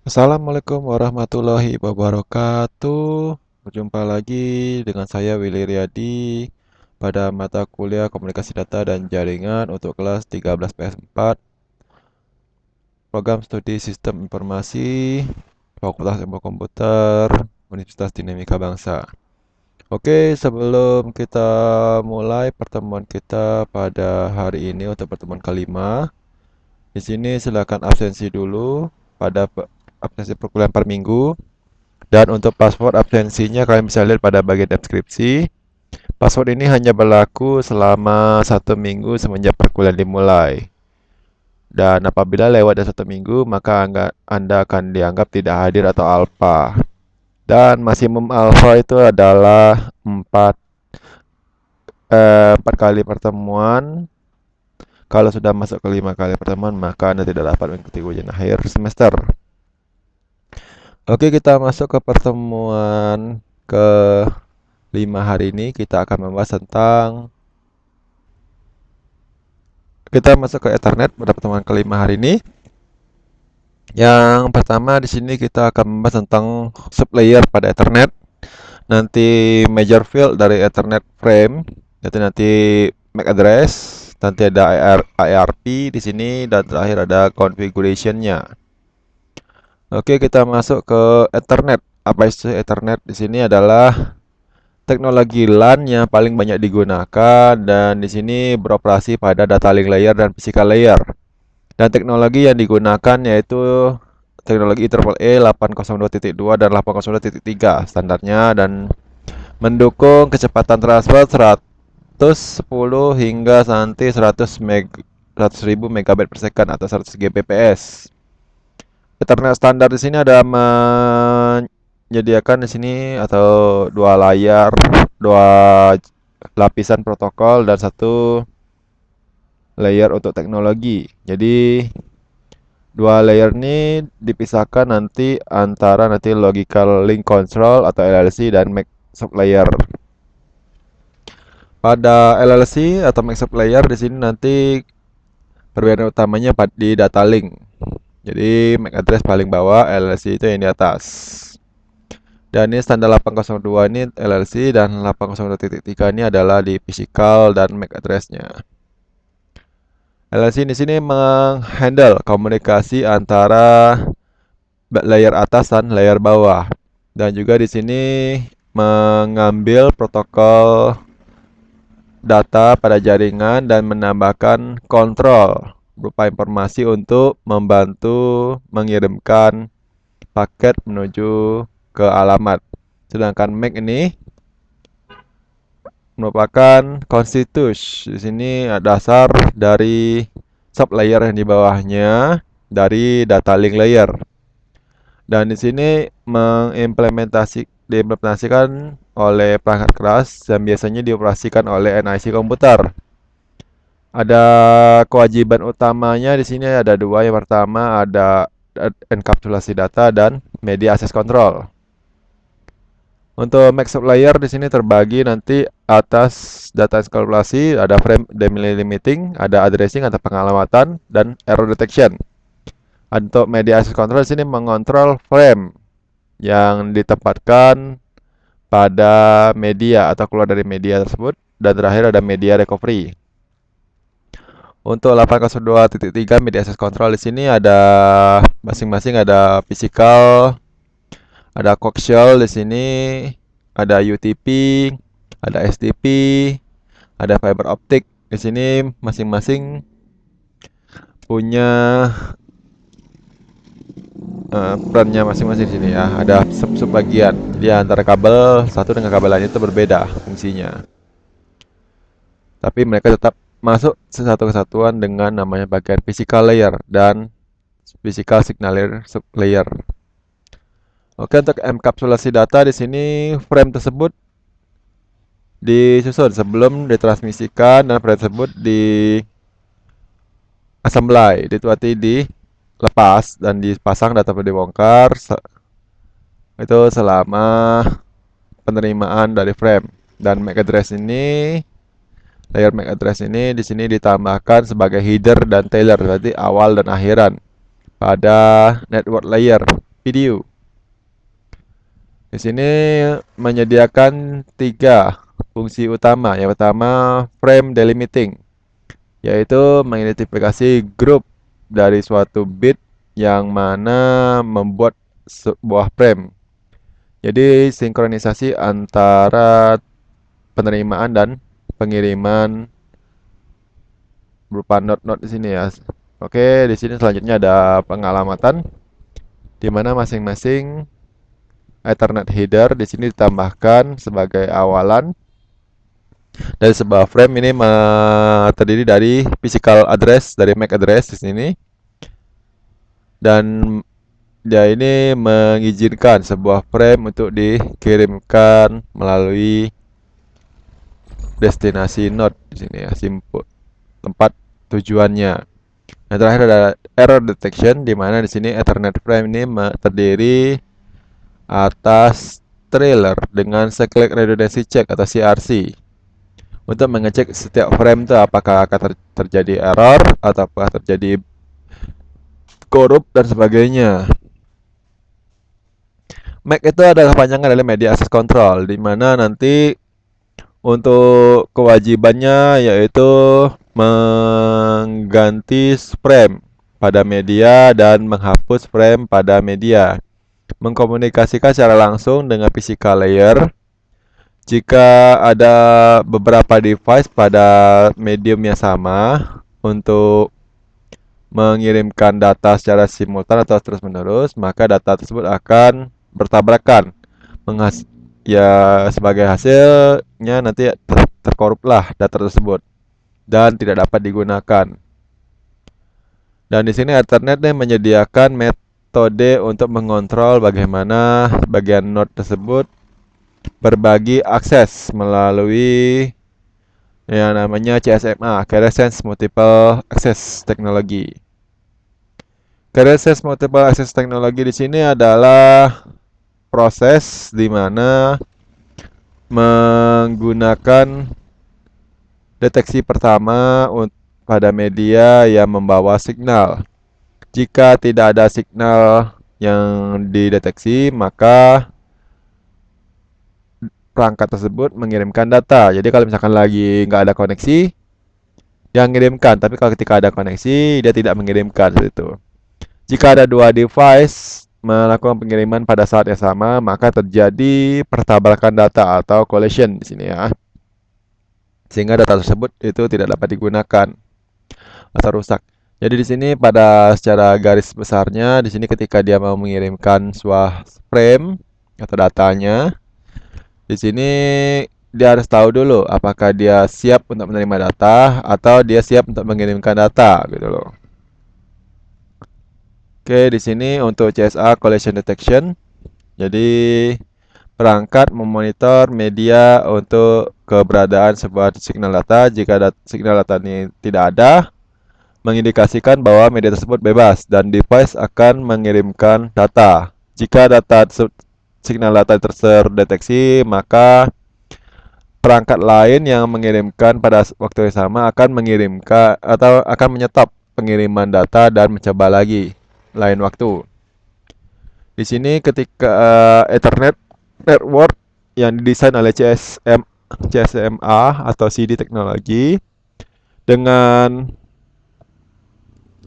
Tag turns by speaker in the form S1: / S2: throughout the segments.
S1: Assalamualaikum warahmatullahi wabarakatuh. Berjumpa lagi dengan saya Willy Riyadi pada mata kuliah Komunikasi Data dan Jaringan untuk kelas 13 PS4 Program Studi Sistem Informasi Fakultas Ilmu Komputer Universitas Dinamika Bangsa. Oke, sebelum kita mulai pertemuan kita pada hari ini untuk pertemuan kelima, di sini silakan absensi dulu pada absensi perkuliahan per minggu. Dan untuk password absensinya kalian bisa lihat pada bagian deskripsi. Password ini hanya berlaku selama 1 minggu semenjak perkuliahan dimulai. Dan apabila lewat dari 1 minggu, maka Anda akan dianggap tidak hadir atau alpha. Dan maksimum alpha itu adalah 4 kali pertemuan. Kalau sudah masuk ke 5 kali pertemuan, maka Anda tidak dapat mengikuti ujian akhir semester. Oke, kita masuk ke pertemuan ke 5 hari ini. Kita akan membahas tentang kita masuk ke Ethernet pada pertemuan kelima hari ini. Yang pertama di sini kita akan membahas tentang sublayer pada Ethernet. Nanti major field dari Ethernet frame, nanti MAC address, nanti ada IRP di sini dan terakhir ada configuration-nya. Oke, kita masuk ke Ethernet. Apa itu Ethernet? Di sini adalah teknologi LAN yang paling banyak digunakan dan di sini beroperasi pada data link layer dan physical layer. Dan teknologi yang digunakan yaitu teknologi IEEE 802.2 dan 802.3 standarnya dan mendukung kecepatan transfer 110 hingga nanti 100.000 megabit per second atau 100 Gbps. Ethernet standar di sini ada menyediakan di sini atau dua layar, dua lapisan protokol dan satu layer untuk teknologi. Jadi dua layer ini dipisahkan nanti antara logical link control atau LLC dan MAC sublayer. Pada LLC atau MAC sublayer di sini nanti perbedaan utamanya di data link. Jadi MAC address paling bawah, LLC itu yang di atas. Dan ini standar 802 ini LLC dan 802.3 ini adalah di physical dan MAC address-nya. LLC di sini menghandle komunikasi antara layer atas dan layer bawah. Dan juga di sini mengambil protokol data pada jaringan dan menambahkan kontrol berupa informasi untuk membantu mengirimkan paket menuju ke alamat. Sedangkan MAC ini merupakan constitution. Di sini dasar dari sublayer yang di bawahnya dari data link layer. Dan di sini diimplementasikan oleh perangkat keras yang biasanya dioperasikan oleh NIC komputer. Ada kewajiban utamanya di sini ada dua. Yang pertama ada enkapsulasi data dan media access control. Untuk MAC sublayer di sini terbagi nanti atas data enkapsulasi ada frame delimiting, ada addressing atau pengalamatan dan error detection. Untuk media access control di sini mengontrol frame yang ditempatkan pada media atau keluar dari media tersebut dan terakhir ada media recovery. Untuk 802.3 media access control di sini ada masing-masing ada physical, ada coaxial di sini, ada UTP, ada SDP, ada fiber optic. Di sini masing-masing punya perannya masing-masing di sini ya. Ada sub bagian. Jadi antara kabel satu dengan kabel lain itu berbeda fungsinya. Tapi mereka tetap masuk satu kesatuan dengan namanya bagian physical layer dan physical signal layer. Oke, untuk enkapsulasi data di sini frame tersebut disusun sebelum ditransmisikan dan frame tersebut di assembly, dilepas dan dipasang data dibongkar itu selama penerimaan dari frame. Dan MAC address ini layer MAC address ini di sini ditambahkan sebagai header dan tailer, berarti awal dan akhiran pada network layer video. Di sini menyediakan tiga fungsi utama. Yang pertama, frame delimiting, yaitu mengidentifikasi grup dari suatu bit yang mana membuat sebuah frame. Jadi sinkronisasi antara penerimaan dan pengiriman berupa not-not di sini ya. Oke, di sini selanjutnya ada pengalamatan di mana masing-masing Ethernet header di sini ditambahkan sebagai awalan dari sebuah frame. Ini terdiri dari physical address dari MAC address di sini, dan dia ini mengizinkan sebuah frame untuk dikirimkan melalui destinasi node di sini ya, tempat tujuannya. Yang terakhir ada error detection, di mana di sini Ethernet frame ini terdiri atas trailer dengan cyclic redundancy check atau CRC untuk mengecek setiap frame itu apakah akan terjadi error atau apakah terjadi korup dan sebagainya. MAC itu adalah kepanjangan dari Media Access Control, di mana nanti untuk kewajibannya yaitu mengganti frame pada media dan menghapus frame pada media, mengkomunikasikan secara langsung dengan physical layer jika ada beberapa device pada medium yang sama untuk mengirimkan data secara simultan atau terus-menerus, maka data tersebut akan bertabrakan. Ya, sebagai hasilnya nanti terkoruplah data tersebut dan tidak dapat digunakan. Dan di sini Ethernet menyediakan metode untuk mengontrol bagaimana bagian node tersebut berbagi akses melalui yang namanya CSMA, Carrier Sense Multiple Access Technology. Carrier Sense Multiple Access Technology di sini adalah proses di mana menggunakan deteksi pertama pada media yang membawa signal. Jika tidak ada signal yang dideteksi, maka perangkat tersebut mengirimkan data. Jadi kalau misalkan lagi nggak ada koneksi, dia mengirimkan. Tapi kalau ketika ada koneksi, dia tidak mengirimkan seperti itu. Jika ada dua device melakukan pengiriman pada saat yang sama, maka terjadi pertabrakan data atau collision di sini ya. Sehingga data tersebut itu tidak dapat digunakan atau rusak. Jadi di sini pada secara garis besarnya, di sini ketika dia mau mengirimkan sebuah frame atau datanya, di sini dia harus tahu dulu apakah dia siap untuk menerima data atau dia siap untuk mengirimkan data gitu loh. Oke, di sini untuk CSA collision detection. Jadi perangkat memonitor media untuk keberadaan sebuah signal data. Jika signal data ini tidak ada, mengindikasikan bahwa media tersebut bebas dan device akan mengirimkan data. Jika signal data terdeteksi, maka perangkat lain yang mengirimkan pada waktu yang sama akan mengirimkan atau akan menyetop pengiriman data dan mencoba lagi lain waktu. Di sini ketika Ethernet network yang didesain oleh CSMA atau CD Technology dengan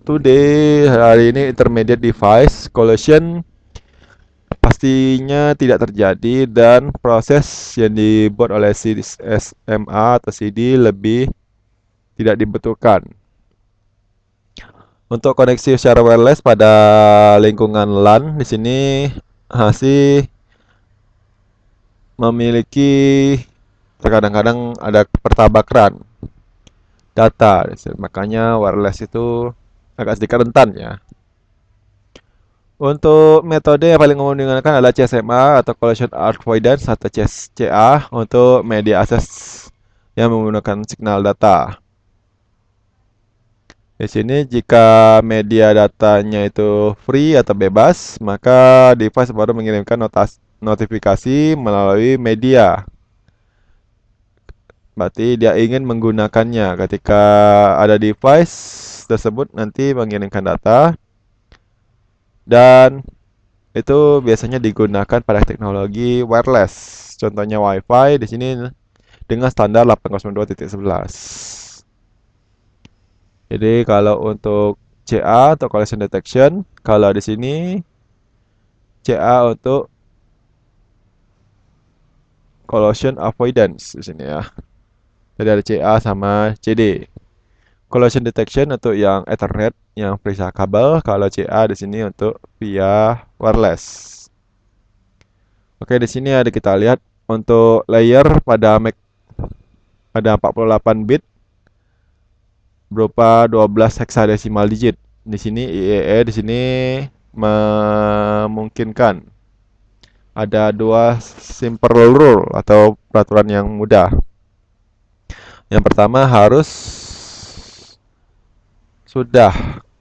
S1: today hari ini intermediate device collision pastinya tidak terjadi dan proses yang dibuat oleh CSMA atau CD lebih tidak dibutuhkan. Untuk koneksi secara wireless pada lingkungan LAN di sini masih memiliki terkadang-kadang ada pertabrakan data, makanya wireless itu agak sedikit rentan ya. Untuk metode yang paling umum digunakan adalah CSMA atau Collision Avoidance atau CSCA untuk media access yang menggunakan signal data. Di sini jika media datanya itu free atau bebas, maka device baru mengirimkan notifikasi melalui media. Berarti dia ingin menggunakannya. Ketika ada device tersebut nanti mengirimkan data dan itu biasanya digunakan pada teknologi wireless. Contohnya WiFi di sini dengan standar 802.11. Jadi kalau untuk CA atau collision detection, kalau di sini CA untuk collision avoidance di sini ya. Jadi ada CA sama CD. Collision detection untuk yang Ethernet yang periksa kabel, kalau CA di sini untuk via wireless. Oke, di sini ada kita lihat untuk layer pada Mac ada 48 bit berupa 12 hexadecimal digit. Di sini IEE di sini memungkinkan ada dua simple rule atau peraturan yang mudah. Yang pertama harus sudah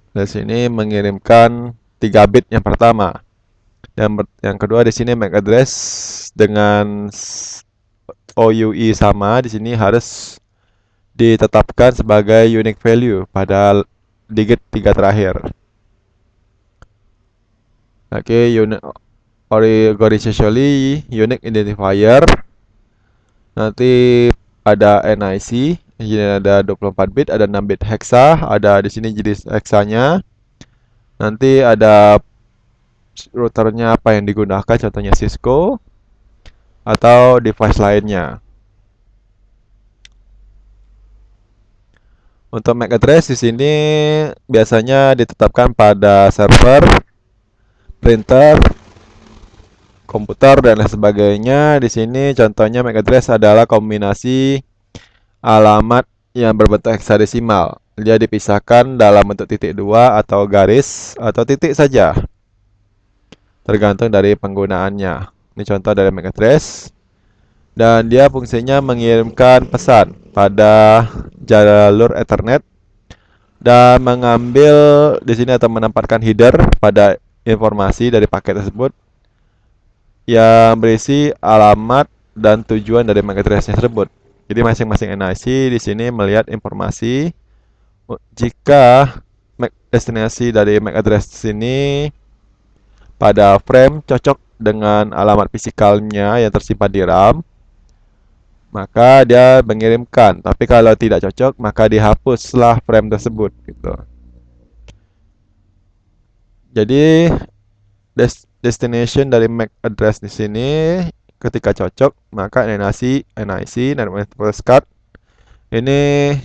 S1: di sini mengirimkan 3 bit yang pertama. Yang kedua di sini MAC address dengan OUI sama di sini harus ditetapkan sebagai unique value pada digit 3 terakhir. Oke, organizationally unique identifier. Nanti ada NIC, ini ada 24 bit, ada 6 bit hexa, ada di sini jenis hexanya. Nanti ada routernya apa yang digunakan, contohnya Cisco atau device lainnya. Untuk MAC address di sini biasanya ditetapkan pada server, printer, komputer dan lain sebagainya. Di sini contohnya MAC address adalah kombinasi alamat yang berbentuk heksadesimal. Dia dipisahkan dalam bentuk titik dua atau garis atau titik saja, tergantung dari penggunaannya. Ini contoh dari MAC address. Dan dia fungsinya mengirimkan pesan pada jalur Ethernet dan mengambil di sini atau menempatkan header pada informasi dari paket tersebut yang berisi alamat dan tujuan dari MAC address tersebut. Jadi masing-masing NIC di sini melihat informasi jika destinasi dari MAC address sini pada frame cocok dengan alamat fisikalnya yang tersimpan di RAM, maka dia mengirimkan. Tapi kalau tidak cocok, maka dihapuslah frame tersebut gitu. Jadi destination dari MAC address di sini ketika cocok, maka NIC Network Card ini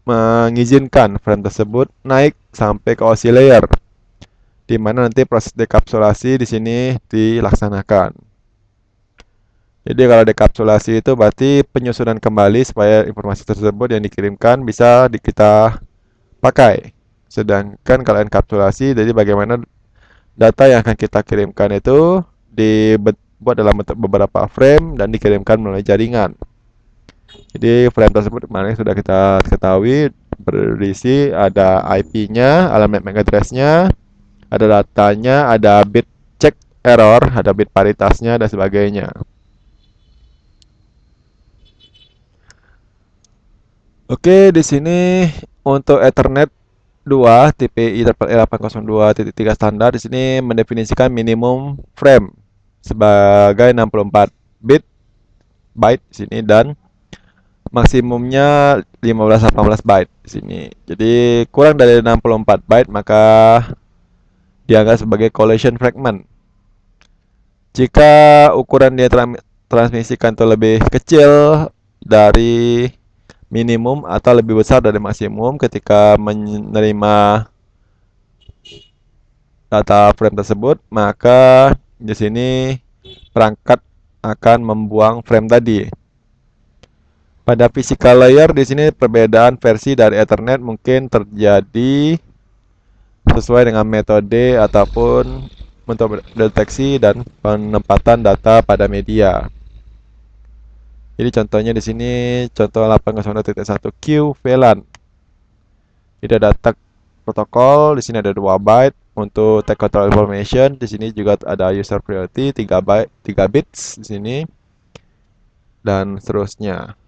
S1: mengizinkan frame tersebut naik sampai ke OSI layer, di mana nanti proses dekapsulasi di sini dilaksanakan. Jadi kalau dekapsulasi itu berarti penyusunan kembali supaya informasi tersebut yang dikirimkan bisa kita pakai. Sedangkan kalau enkapsulasi, jadi bagaimana data yang akan kita kirimkan itu dibuat dalam bentuk beberapa frame dan dikirimkan melalui jaringan. Jadi frame tersebut kemarin sudah kita ketahui berisi ada IP-nya, alamat MAC address-nya, ada datanya, ada bit check error, ada bit paritasnya dan sebagainya. Oke, di sini untuk Ethernet 2 tipe I802.3 standar di sini mendefinisikan minimum frame sebagai 64 bit byte di sini dan maksimumnya 15-18 byte di sini. Jadi kurang dari 64 byte maka dianggap sebagai collision fragment. Jika ukuran dia transmisikan itu lebih kecil dari minimum atau lebih besar dari maksimum ketika menerima data frame tersebut, maka di sini perangkat akan membuang frame tadi. Pada physical layer di sini perbedaan versi dari Ethernet mungkin terjadi sesuai dengan metode ataupun untuk deteksi dan penempatan data pada media. Jadi contohnya di sini contoh 802.1Q VLAN. Ini ada tag protokol, di sini ada 2 byte untuk tag control information, di sini juga ada user priority 3 byte, 3 bits di sini dan seterusnya.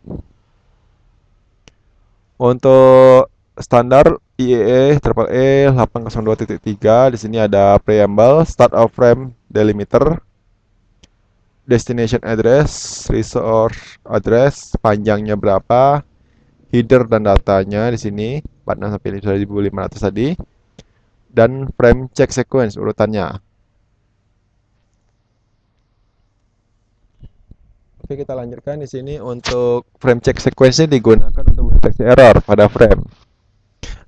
S1: Untuk standar IEE triple E 802.3. Di sini ada preamble, start of frame delimiter, destination address, resource address, panjangnya berapa, header dan datanya di sini 46 sampai 1500 tadi, dan frame check sequence urutannya. Oke, kita lanjutkan di sini. Untuk frame check sequence digunakan untuk mendeteksi error pada frame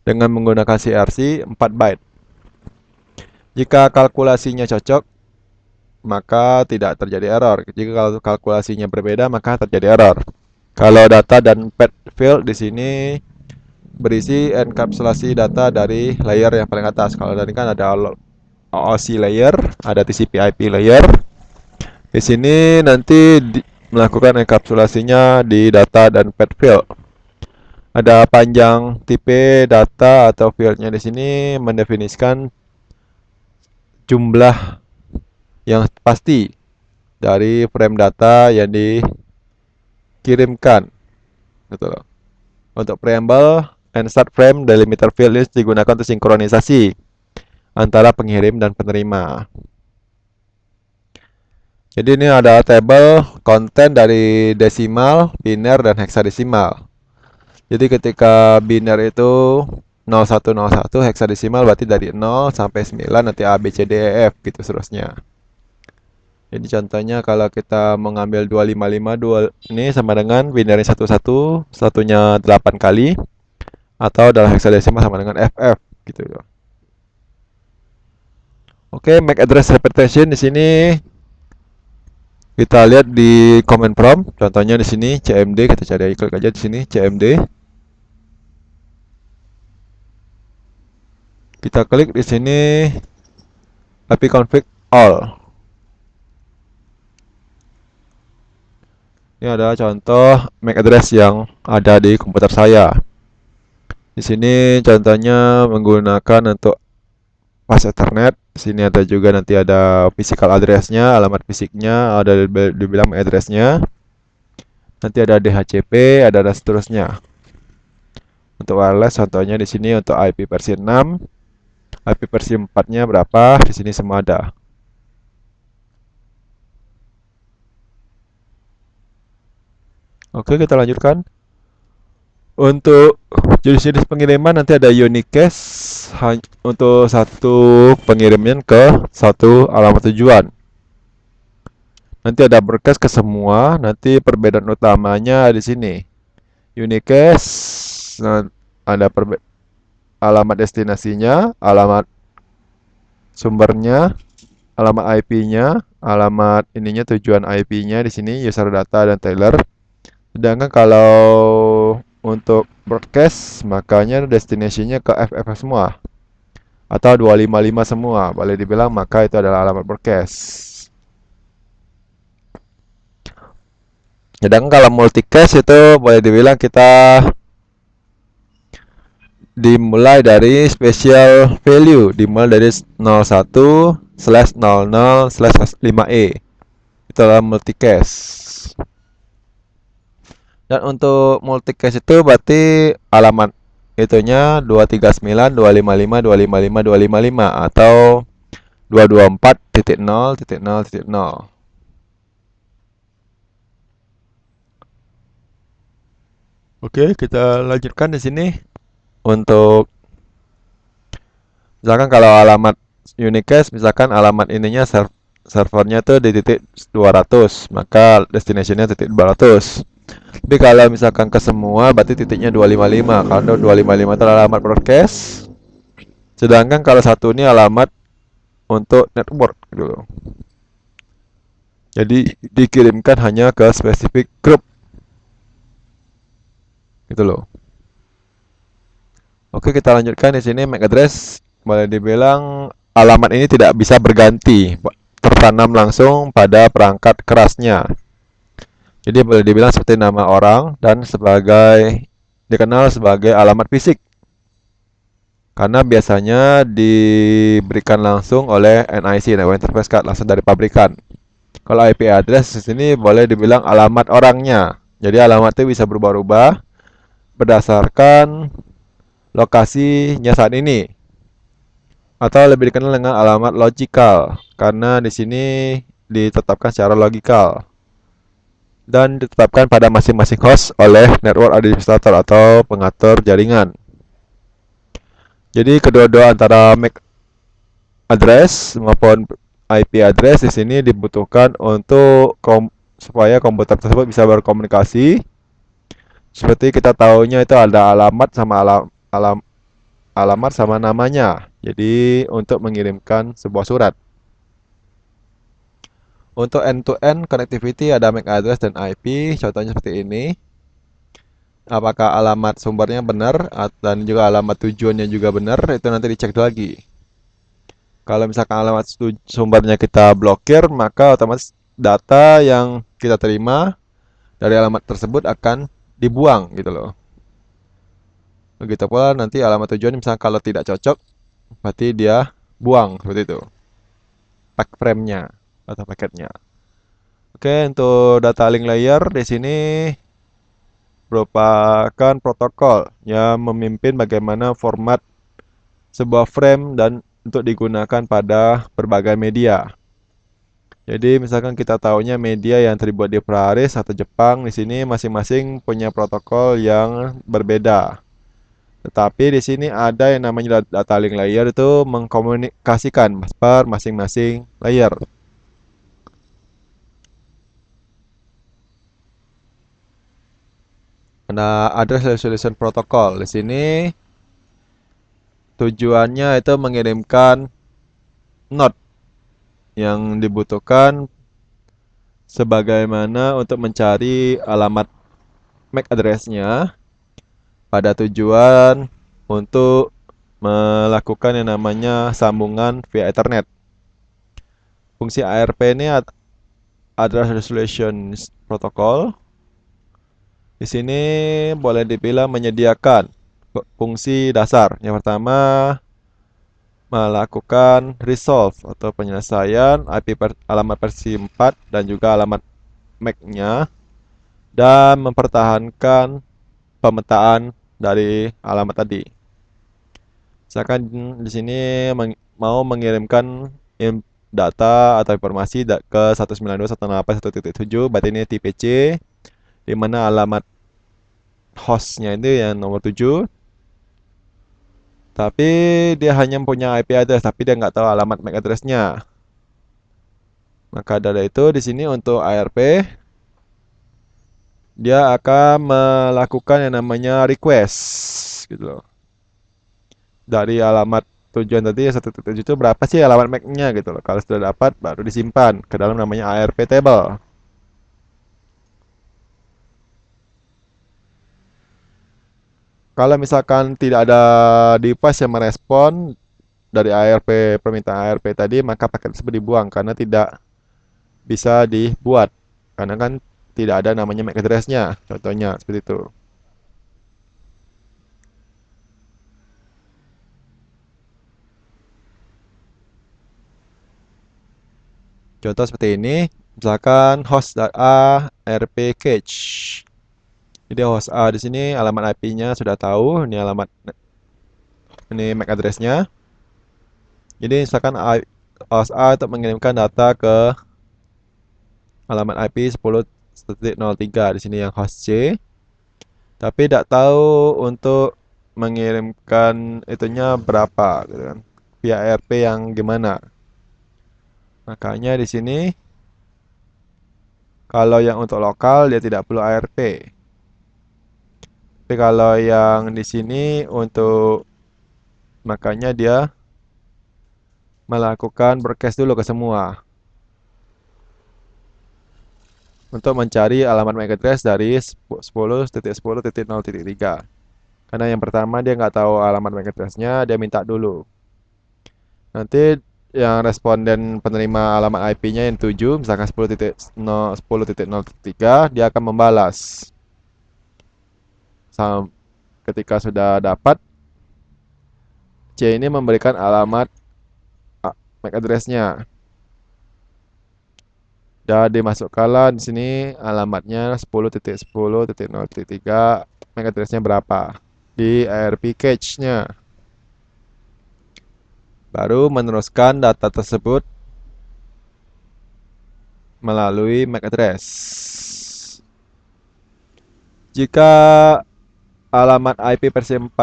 S1: dengan menggunakan CRC 4 byte. Jika kalkulasinya cocok, maka tidak terjadi error. Jika kalau kalkulasinya berbeda, maka terjadi error. Kalau data dan path field di sini berisi enkapsulasi data dari layer yang paling atas. Kalau tadi kan ada OOC layer, ada TCP/IP layer. Di sini nanti melakukan enkapsulasinya di data dan path field. Ada panjang tipe data atau fieldnya di sini mendefinisikan jumlah yang pasti dari frame data yang dikirimkan. Gitu loh. Untuk preamble and start frame delimiter field list digunakan untuk sinkronisasi antara pengirim dan penerima. Jadi ini ada tabel konten dari desimal, biner, dan heksadesimal. Jadi ketika biner itu 0101, heksadesimal berarti dari 0 sampai 9, nanti A, B, C, D, E, F gitu seterusnya. Jadi contohnya kalau kita mengambil 255, ini sama dengan binarnya 11, satunya 8 kali, atau dalam heksadesimal sama dengan FF gitu ya. Oke, MAC address representation di sini kita lihat di command prompt. Contohnya di sini CMD, kita cari klik aja di sini CMD. Kita klik di sini ipconfig all. Ini adalah contoh MAC address yang ada di komputer saya. Di sini contohnya menggunakan untuk pas Ethernet. Di sini ada juga nanti ada physical address-nya, alamat fisiknya, ada dibilang MAC address-nya. Nanti ada DHCP, ada dan seterusnya. Untuk wireless contohnya di sini untuk IP versi 6, IP versi 4-nya berapa? Di sini semua ada. Oke, kita lanjutkan. Untuk jenis-jenis pengiriman nanti ada unicast untuk satu pengiriman ke satu alamat tujuan. Nanti ada broadcast ke semua. Nanti perbedaan utamanya di sini. Unicast ada alamat destinasinya, alamat sumbernya, alamat IP-nya, alamat ininya tujuan IP-nya di sini user data dan Taylor. Sedangkan kalau untuk broadcast makanya destinasinya ke FF semua atau 255 semua, boleh dibilang maka itu adalah alamat broadcast. Sedangkan kalau multicast itu boleh dibilang kita dimulai dari special value, dimulai dari 01/00/5E. Itu adalah multicast. Dan untuk multicast itu berarti alamat itunya 239, 255, 255, 255 atau 224.0.0.0. Oke, kita lanjutkan di sini. Untuk misalkan kalau alamat unicast, misalkan alamat ininya servernya tuh di titik 200, maka destination-nya titik 200. Tapi kalau misalkan ke semua berarti titiknya 255. Kalau 255 itu alamat broadcast. Sedangkan kalau satu ini alamat untuk network gitu. Jadi dikirimkan hanya ke spesifik grup. Gitu loh. Oke, kita lanjutkan di sini MAC address. Boleh dibilang alamat ini tidak bisa berganti, tertanam langsung pada perangkat kerasnya. Jadi boleh dibilang seperti nama orang dan dikenal sebagai alamat fisik. Karena biasanya diberikan langsung oleh NIC, Network Interface Card, langsung dari pabrikan. Kalau IP address di sini boleh dibilang alamat orangnya. Jadi alamat itu bisa berubah-ubah berdasarkan lokasinya saat ini, atau lebih dikenal dengan alamat logical karena di sini ditetapkan secara logikal dan ditetapkan pada masing-masing host oleh network administrator atau pengatur jaringan. Jadi kedua-dua antara MAC address maupun IP address di sini dibutuhkan untuk supaya komputer tersebut bisa berkomunikasi. Seperti kita tahunya itu ada alamat sama alamat sama namanya. Jadi untuk mengirimkan sebuah surat. Untuk end-to-end connectivity ada MAC address dan IP. Contohnya seperti ini. Apakah alamat sumbernya benar dan juga alamat tujuannya juga benar, itu nanti dicek lagi. Kalau misalkan alamat sumbernya kita blokir, maka otomatis data yang kita terima dari alamat tersebut akan dibuang gitu loh. Begitu pula nanti alamat tujuan misalkan kalau tidak cocok, berarti dia buang seperti itu. Pack frame-nya atau paketnya. Oke, untuk data link layer di sini merupakan protokol yang memimpin bagaimana format sebuah frame dan untuk digunakan pada berbagai media. Jadi misalkan kita tahunya media yang terbuat di Paris atau Jepang, di sini masing-masing punya protokol yang berbeda. Tetapi di sini ada yang namanya data link layer itu mengkomunikasikan per masing-masing layer. Nah, address resolution protocol di sini tujuannya itu mengirimkan node yang dibutuhkan sebagaimana untuk mencari alamat MAC address-nya pada tujuan untuk melakukan yang namanya sambungan via Ethernet. Fungsi ARP ini Address Resolution Protocol. Di sini boleh dibilang menyediakan fungsi dasar. Yang pertama, melakukan resolve atau penyelesaian IP alamat versi 4 dan juga alamat MAC-nya dan mempertahankan pemetaan dari alamat tadi. Misalkan di sini mau mengirimkan data atau informasi ke 192.168.1.7, berarti ini tipe C, di mana alamat hostnya itu yang nomor 7. Tapi dia hanya punya IP address, tapi dia nggak tahu alamat MAC address-nya. Maka dari itu di sini untuk ARP dia akan melakukan yang namanya request gitu loh. Dari alamat tujuan tadi 1.7 itu berapa sih alamat MAC-nya gitu loh. Kalau sudah dapat baru disimpan ke dalam namanya ARP table. Kalau misalkan tidak ada device yang merespon dari ARP permintaan ARP tadi, maka paket tersebut dibuang karena tidak bisa dibuat. Karena kan tidak ada namanya MAC address-nya. Contohnya seperti itu. Contoh seperti ini, misalkan host.a rp cache. Jadi host A di sini alamat IP-nya sudah tahu, ini alamat ini MAC address-nya. Jadi misalkan host A untuk mengirimkan data ke alamat IP 10.03 di sini yang host C, tapi tidak tahu untuk mengirimkan itunya berapa gitu kan. Via RP yang gimana. Makanya di sini kalau yang untuk lokal dia tidak perlu ARP. Tapi kalau yang di sini untuk makanya dia melakukan broadcast dulu ke semua untuk mencari alamat MAC address dari 10.10.0.3. Karena yang pertama dia nggak tahu alamat MAC address-nya, dia minta dulu. Nanti yang responden penerima alamat IP-nya yang 7, misalkan 10.0.10.0.3, dia akan membalas. Ketika sudah dapat, C ini memberikan alamat MAC address-nya. Dan dimasukkanlah di sini alamatnya 10.10.0.3, MAC address-nya berapa. di ARP cache-nya. Baru meneruskan data tersebut melalui MAC address. Jika alamat IP versi 4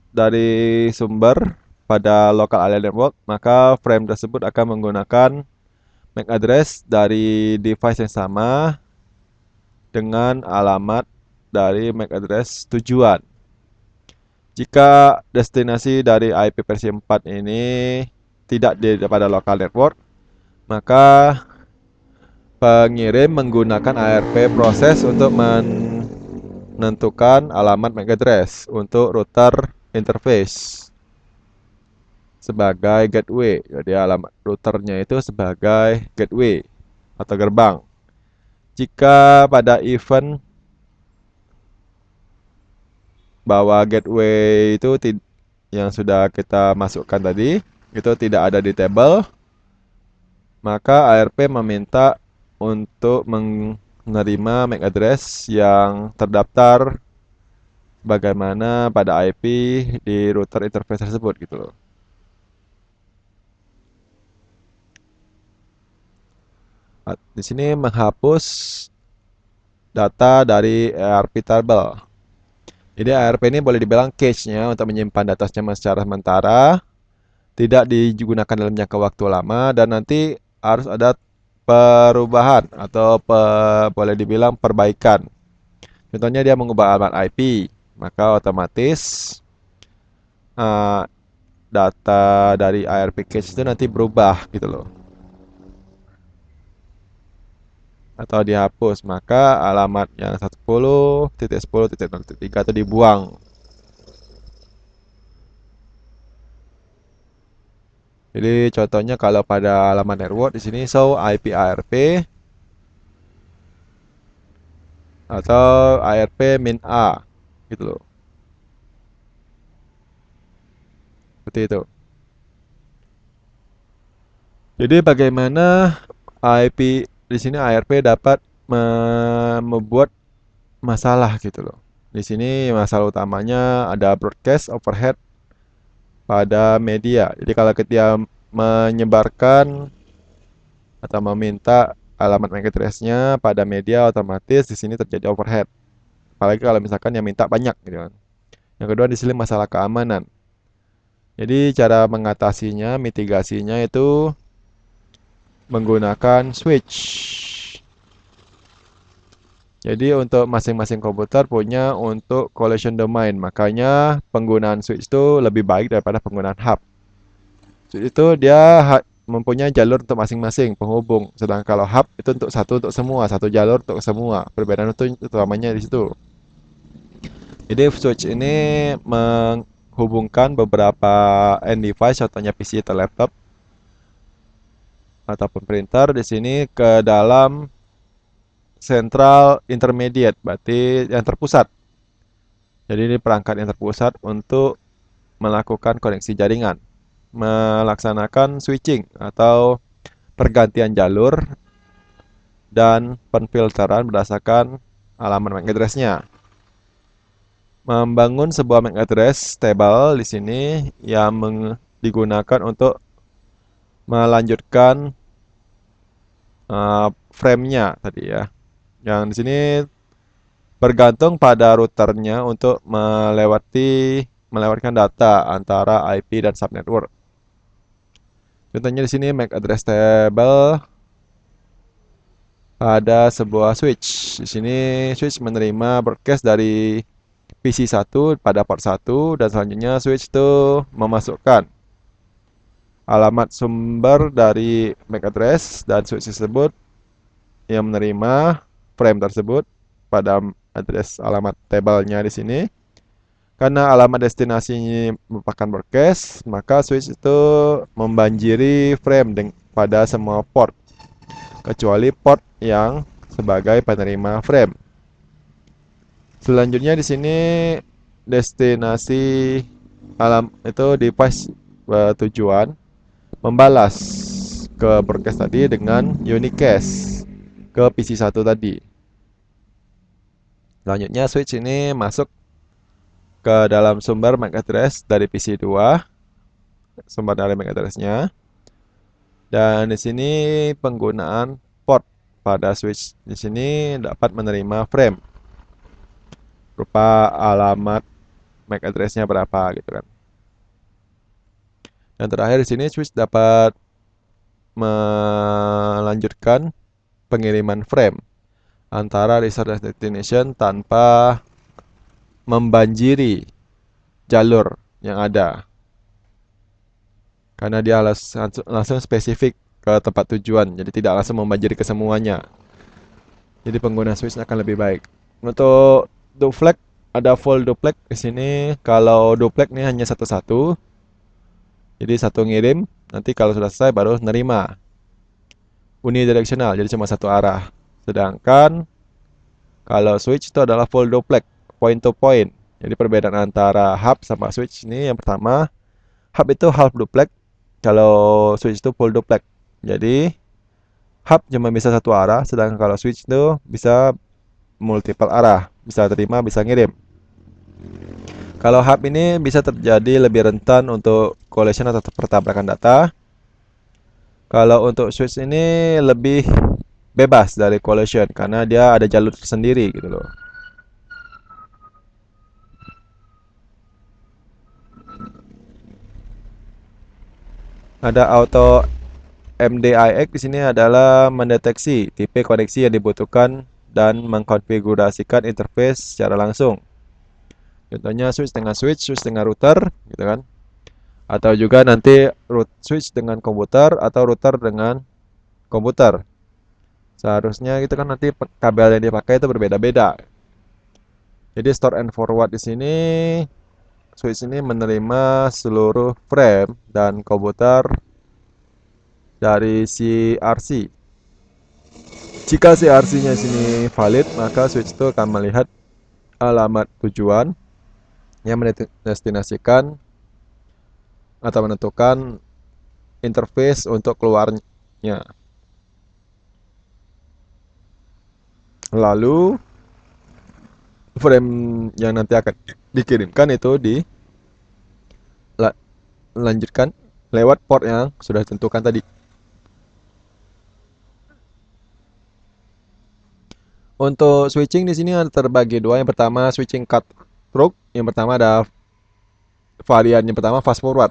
S1: dari sumber pada local area network, maka frame tersebut akan menggunakan MAC address dari device yang sama dengan alamat dari MAC address tujuan. Jika destinasi dari IP versi 4 ini tidak pada local network, maka pengirim menggunakan ARP proses untuk menentukan alamat MAC address untuk router interface sebagai gateway. Jadi alamat routernya itu sebagai gateway atau gerbang. Jika pada event bahwa gateway itu yang sudah kita masukkan tadi itu tidak ada di table, maka ARP meminta untuk menerima MAC address yang terdaftar bagaimana pada IP di router interface tersebut gitu loh. Di sini menghapus data dari ARP table. Jadi ARP ini boleh dibilang cache-nya untuk menyimpan data secara sementara, tidak digunakan dalam jangka waktu lama, dan nanti harus ada perubahan atau boleh dibilang perbaikan. Contohnya dia mengubah alamat IP, maka otomatis uh, data dari ARP cache itu nanti berubah gitu loh. Atau dihapus, maka alamat yang 10.10.0.3 itu dibuang. Jadi contohnya kalau pada halaman network di sini show IP ARP atau ARP min A gitu loh. Seperti itu. Jadi bagaimana IP di sini ARP dapat membuat masalah gitu loh. Di sini masalah utamanya ada broadcast overhead pada media. Jadi kalau kita menyebarkan atau meminta alamat MAC address-nya pada media, otomatis di sini terjadi overhead. Apalagi kalau misalkan yang minta banyak gitu kan. Yang kedua di sini masalah keamanan. Jadi cara mengatasinya, mitigasinya itu menggunakan switch. Jadi untuk masing-masing komputer punya untuk collision domain. Makanya penggunaan switch itu lebih baik daripada penggunaan hub. Switch itu dia mempunyai jalur untuk masing-masing penghubung. Sedangkan kalau hub itu untuk semua, satu jalur untuk semua. Perbedaan itu utamanya di situ. Jadi switch ini menghubungkan beberapa end device, contohnya PC atau laptop ataupun printer di sini ke dalam central intermediate, berarti yang terpusat. Jadi ini perangkat yang terpusat untuk melakukan koneksi jaringan, melaksanakan switching atau pergantian jalur dan penfilteran berdasarkan alamat MAC address-nya. Membangun sebuah MAC address table di sini yang digunakan untuk melanjutkan frame-nya tadi ya. Yang di sini bergantung pada routernya untuk melewatkan data antara IP dan subnetwork. Contohnya di sini MAC address table ada sebuah switch. Di sini switch menerima broadcast dari PC1 pada port 1 dan selanjutnya switch itu memasukkan alamat sumber dari MAC address dan switch tersebut yang menerima frame tersebut pada address alamat tabelnya di sini. Karena alamat destinasinya merupakan broadcast, maka switch itu membanjiri frame pada semua port kecuali port yang sebagai penerima frame. Selanjutnya di sini destinasi itu device tujuan membalas ke broadcast tadi dengan unicast ke PC1 tadi. Selanjutnya switch ini masuk ke dalam sumber MAC address dari PC 2, sumber dari MAC address-nya. Dan di sini penggunaan port pada switch di sini dapat menerima frame berupa alamat MAC address-nya berapa gitu kan. Dan terakhir di sini switch dapat melanjutkan pengiriman frame antara resource dan destination tanpa membanjiri jalur yang ada. Karena dia langsung spesifik ke tempat tujuan, jadi tidak langsung membanjiri ke semuanya. Jadi pengguna switch akan lebih baik. Untuk duplex ada full duplex di sini. Kalau duplex ini hanya satu-satu. Jadi satu ngirim, nanti kalau sudah selesai baru nerima. Unidirectional, jadi cuma satu arah. Sedangkan kalau switch itu adalah full duplex, point to point. Jadi perbedaan antara hub sama switch ini yang pertama, hub itu half duplex, kalau switch itu full duplex. Jadi hub cuma bisa satu arah, sedangkan kalau switch itu bisa multiple arah, bisa terima, bisa ngirim. Kalau hub ini bisa terjadi lebih rentan untuk collision atau pertabrakan data. Kalau untuk switch ini lebih bebas dari collision karena dia ada jalur tersendiri gitu loh. Ada auto MDIX di sini adalah mendeteksi tipe koneksi yang dibutuhkan dan mengkonfigurasikan interface secara langsung. Contohnya switch dengan switch, switch dengan router, gitu kan? Atau juga nanti switch dengan komputer atau router dengan komputer. Seharusnya gitu kan nanti kabel yang dipakai itu berbeda-beda. Jadi store and forward di sini switch ini menerima seluruh frame dan komputer dari si RC. Jika si RC-nya sini valid, maka switch itu akan melihat alamat tujuan yang mendestinasikan atau menentukan interface untuk keluarnya. Lalu frame yang nanti akan dikirimkan itu dilanjutkan lewat port yang sudah ditentukan tadi. Untuk switching di sini ada terbagi dua. Yang pertama switching cut through. Yang pertama ada varian yang pertama fast forward.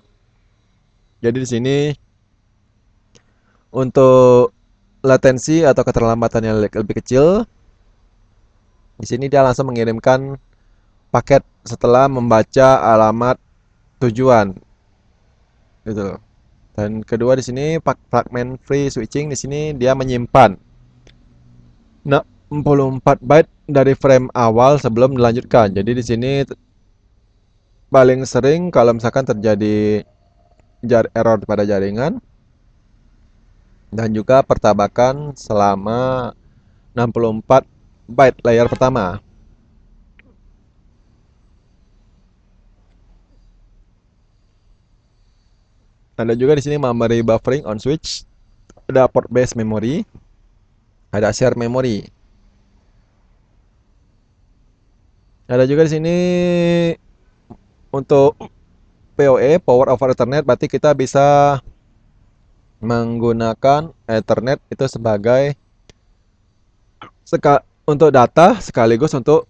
S1: Jadi di sini untuk latensi atau keterlambatan yang lebih kecil, di sini dia langsung mengirimkan paket setelah membaca alamat tujuan, gitu loh. Dan kedua di sini fragment free switching di sini dia menyimpan 64 byte dari frame awal sebelum dilanjutkan. Jadi di sini paling sering kalau misalkan terjadi error pada jaringan dan juga pertabakan selama 64 byte layar pertama. Ada juga di sini memory buffering on switch, ada port based memory, ada share memory. Ada juga di sini untuk PoE, Power over Ethernet, berarti kita bisa menggunakan Ethernet itu sebagai untuk data sekaligus untuk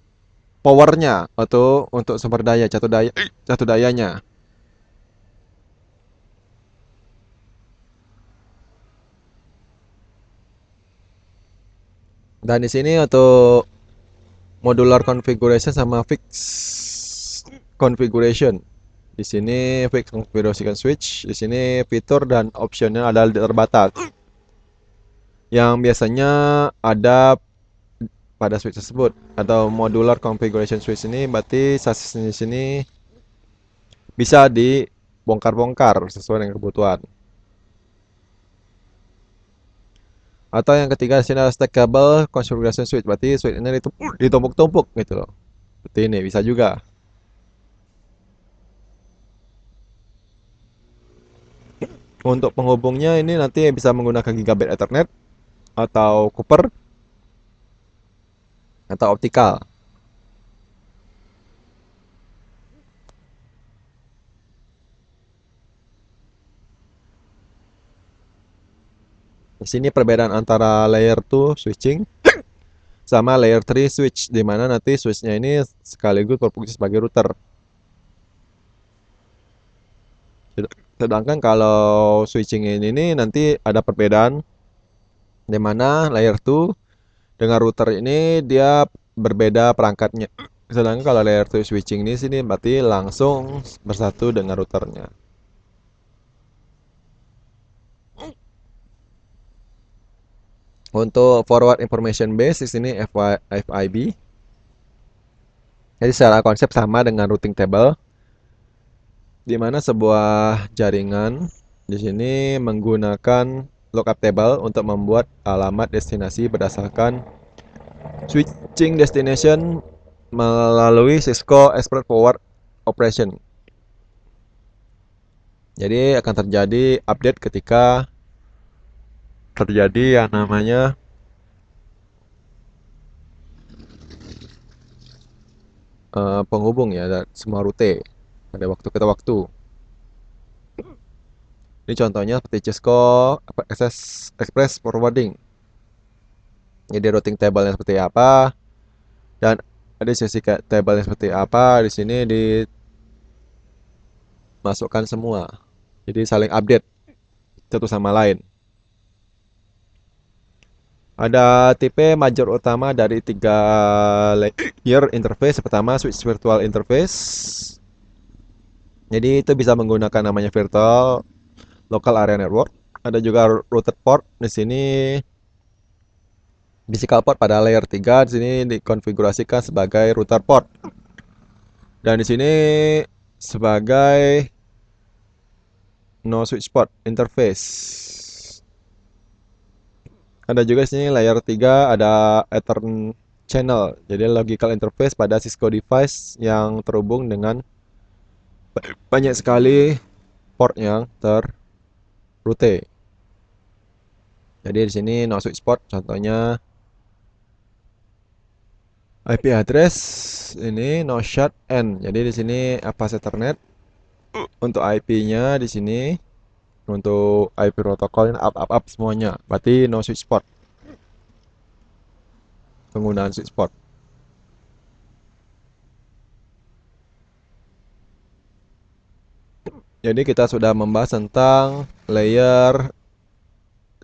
S1: powernya atau untuk sumber daya jatuh dayanya. Dan di sini untuk modular configuration sama fixed configuration. Di sini fixed configuration switch, di sini fitur dan optionnya adalah terbatas. Yang biasanya ada pada switch tersebut atau modular configuration switch ini berarti sasis di sini bisa dibongkar-bongkar sesuai dengan kebutuhan. Atau yang ketiga di sini ada stackable configuration switch, berarti switch ini ditumpuk-tumpuk gitu loh. Seperti ini bisa juga. Untuk penghubungnya ini nanti bisa menggunakan gigabit Ethernet atau Copper atau optikal. Di sini perbedaan antara layer 2 switching sama layer 3 switch, di mana nanti switchnya ini sekaligus berfungsi sebagai router. Sedangkan kalau switching ini nanti ada perbedaan, di mana layer 2 dengan router ini dia berbeda perangkatnya. Sedangkan kalau layer 2 switching ini sini berarti langsung bersatu dengan routernya. Untuk forward information base di sini FIB. Jadi secara konsep sama dengan routing table, di mana sebuah jaringan di sini menggunakan lookup table untuk membuat alamat destinasi berdasarkan switching destination melalui Cisco Express Forward Operation. Jadi akan terjadi update ketika terjadi yang namanya penghubung ya semua rute pada waktu ke waktu. Ini contohnya seperti Cisco Express Forwarding. Jadi routing table-nya seperti apa dan ada sesi table-nya seperti apa di sini dimasukkan semua. Jadi saling update satu sama lain. Ada tipe major utama dari 3 layer interface. Pertama switch virtual interface. Jadi itu bisa menggunakan namanya virtual local area network. Ada juga routed port di sini. Physical port pada layer 3 di sini dikonfigurasikan sebagai router port. Dan di sini sebagai no switch port interface. Ada juga di sini layer 3 ada Ethernet channel. Jadi logical interface pada Cisco device yang terhubung dengan banyak sekali port yang terroute. Jadi di sini no switch port contohnya IP address ini no shut n. Jadi di sini apa Ethernet untuk IP-nya di sini untuk IP protokol ini up semuanya. Berarti no switch port. Penggunaan switch port. Jadi kita sudah membahas tentang layer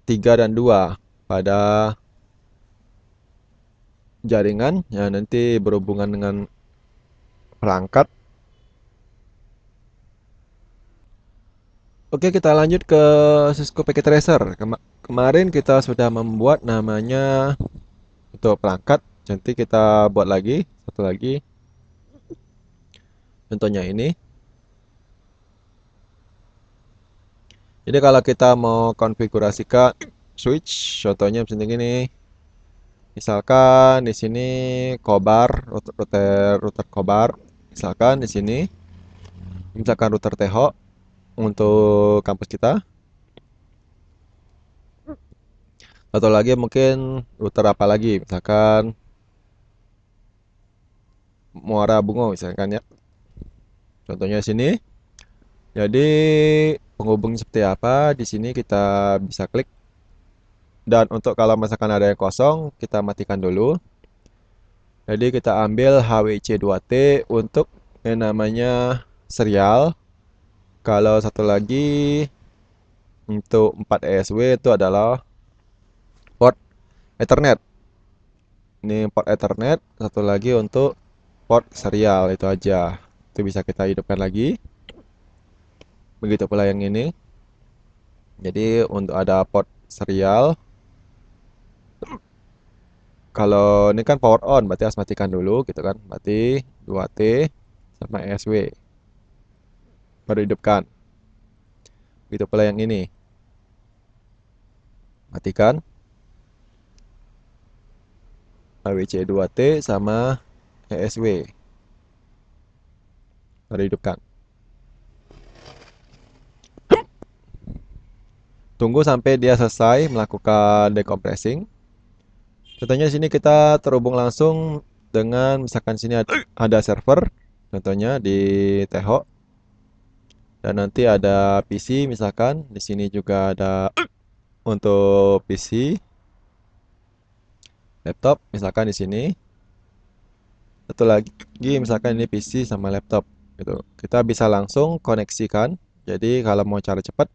S1: 3 dan 2 pada jaringan yang nanti berhubungan dengan perangkat. Oke, kita lanjut ke Cisco Packet Tracer. Kemarin kita sudah membuat namanya untuk perangkat. Nanti kita buat lagi, satu lagi. Contohnya ini. Jadi kalau kita mau konfigurasikan switch, contohnya seperti ini. Misalkan di sini Kobar, router Kobar. Misalkan di sini, misalkan router Teho untuk kampus kita. Atau lagi mungkin router apa lagi, misalkan Muara Bungo misalkan ya. Contohnya di sini. Jadi penghubungnya seperti apa? Di sini kita bisa klik. Dan untuk kalau misalkan ada yang kosong, kita matikan dulu. Jadi kita ambil HWC2T untuk yang namanya serial. Kalau satu lagi untuk 4 ESW itu adalah port Ethernet. Ini port Ethernet, satu lagi untuk port serial itu aja. Itu bisa kita hidupkan lagi. Begitu pula yang ini. Jadi untuk ada port serial. Kalau ini kan power on, berarti harus matikan dulu gitu kan. Berarti 2T sama ESW. Baru hidupkan. Begitu pula yang ini. Matikan. HWC2T sama ESW. Baru hidupkan. Tunggu sampai dia selesai melakukan decompressing. Contohnya di sini kita terhubung langsung dengan misalkan sini ada server, contohnya di Teho. Dan nanti ada PC misalkan, di sini juga ada untuk PC, laptop, misalkan di sini. Satu lagi, misalkan ini PC sama laptop, gitu. Kita bisa langsung koneksikan. Jadi kalau mau cara cepat,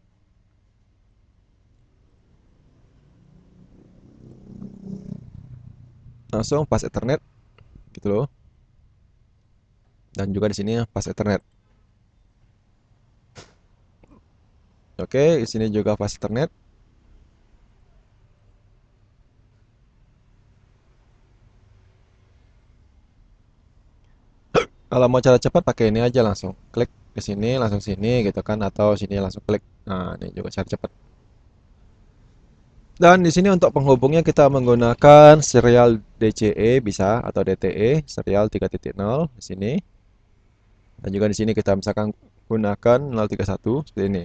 S1: langsung pas Ethernet, gitu loh. Dan juga di sini pas Ethernet. Oke, di sini juga pas Ethernet. Kalau mau cara cepat pakai ini aja langsung klik ke sini langsung sini gitu kan atau sini langsung klik. Nah, ini juga cara cepat. Dan di sini untuk penghubungnya kita menggunakan serial DCE bisa atau DTE serial 3.0 di sini. Dan juga di sini kita misalkan gunakan 031 seperti ini.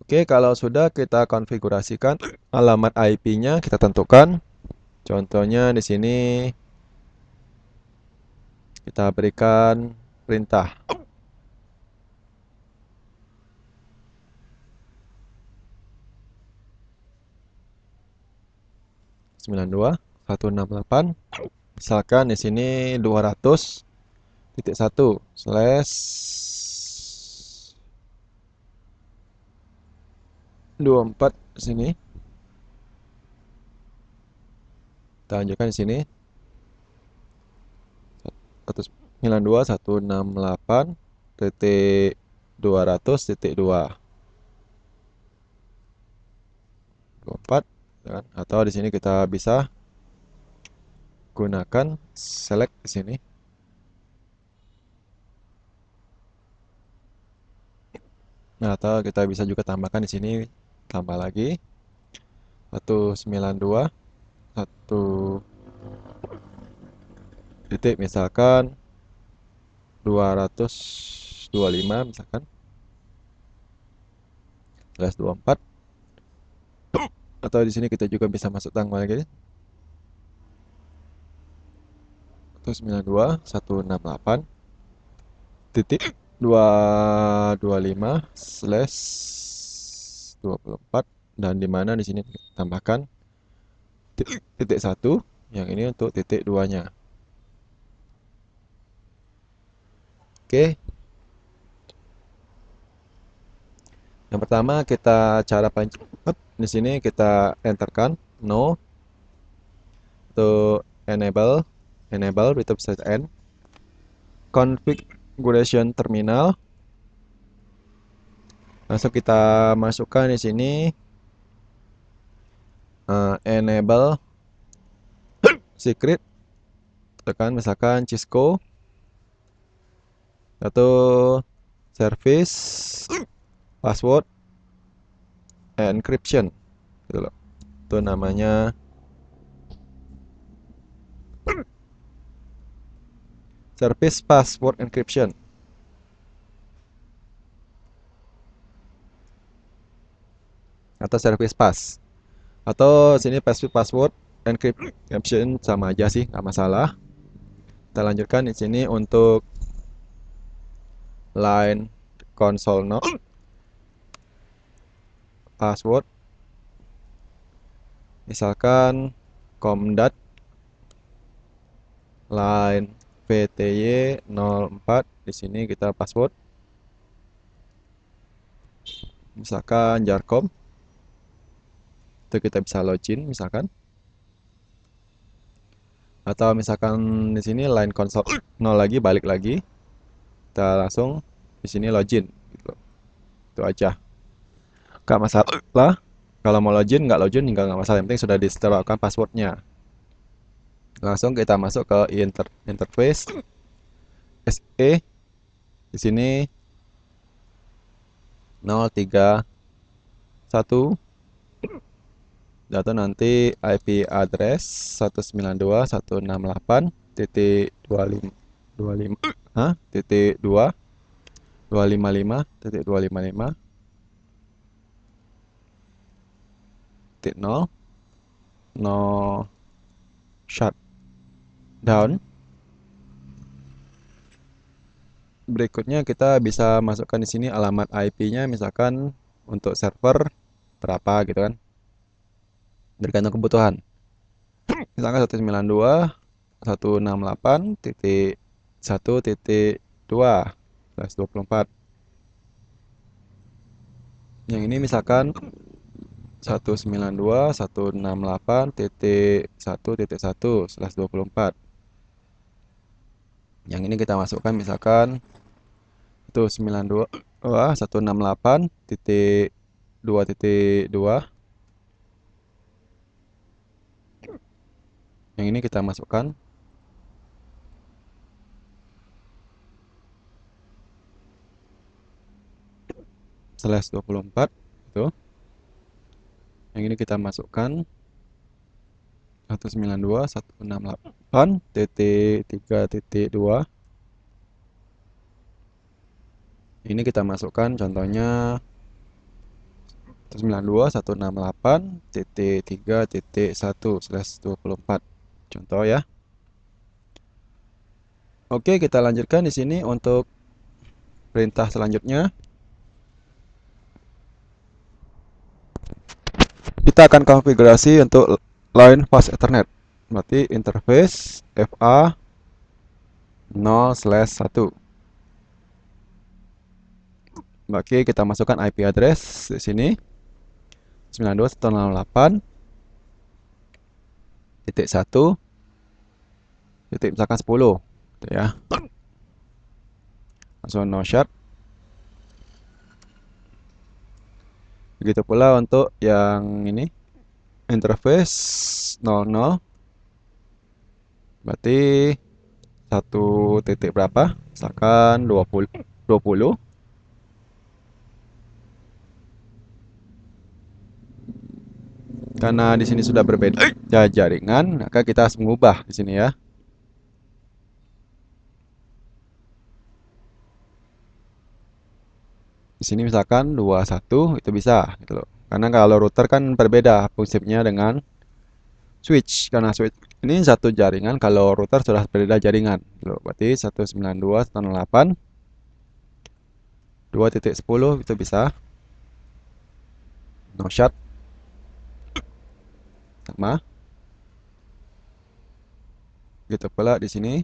S1: Oke, kalau sudah kita konfigurasikan alamat IP-nya kita tentukan. Contohnya di sini kita berikan perintah 92.168. Misalkan di sini 200.1 slash 24 di sini. Kita lanjutkan di sini 192.168.200.224 kan? Atau di sini kita bisa gunakan select di sini. Nah, atau kita bisa juga tambahkan di sini tambah lagi 192 1 titik misalkan 225 misalkan slash 24 atau di sini kita juga bisa masuk tanggal lagi 192.168 titik 225 slash 24 dan dimana di sini tambahkan titik 1 yang ini untuk titik 2 nya. Oke, yang pertama kita cara paling cepat di sini kita enterkan no to enable with set n configuration terminal. Langsung kita masukkan di sini enable secret, tekan misalkan Cisco atau service password encryption gitu loh. Itu namanya service password encryption atau service pass atau sini password encryption sama aja sih, nggak masalah. Kita lanjutkan di sini untuk line console no password misalkan comdat line pty 04 di sini kita password misalkan jarcom itu kita bisa login misalkan atau misalkan di sini line console 0 lagi balik lagi kita langsung di sini login gitu. Itu aja nggak masalah kalau mau login nggak masalah yang penting sudah disetelkan passwordnya. Langsung kita masuk ke interface SE di sini 031 data nanti IP address 192.168.25 titik 2 255.255 titik 0 no shutdown Berikutnya kita bisa masukkan di sini alamat IP-nya, misalkan untuk server berapa gitu kan, tergantung kebutuhan. Misalkan 192.168.1.2/24. Yang ini misalkan 192.168.1.1/24. Yang ini kita masukkan misalkan itu 168.2.2. Yang ini kita masukkan /24 itu. Yang ini kita masukkan 192.168.3.2. Ini kita masukkan contohnya 192.168.3.1/24. Contoh ya. Oke, kita lanjutkan di sini untuk perintah selanjutnya. Kita akan konfigurasi untuk line fast Ethernet. Berarti interface FA 0/1. Oke, kita masukkan IP address di sini 92.168.1. titik misalkan 10 gitu ya. Langsung no shot. Begitu pula untuk yang ini interface 00, berarti satu titik berapa, misalkan 20. Karena di sini sudah berbeda jaringan, maka kita harus mengubah di sini ya. Di sini misalkan 21 itu bisa gitu loh. Karena kalau router kan berbeda fungsinya dengan switch. Karena switch ini satu jaringan, kalau router sudah berbeda jaringan gitu loh. Berarti 192.168.2.10 itu bisa. No shot sama. Gitu pula di sini.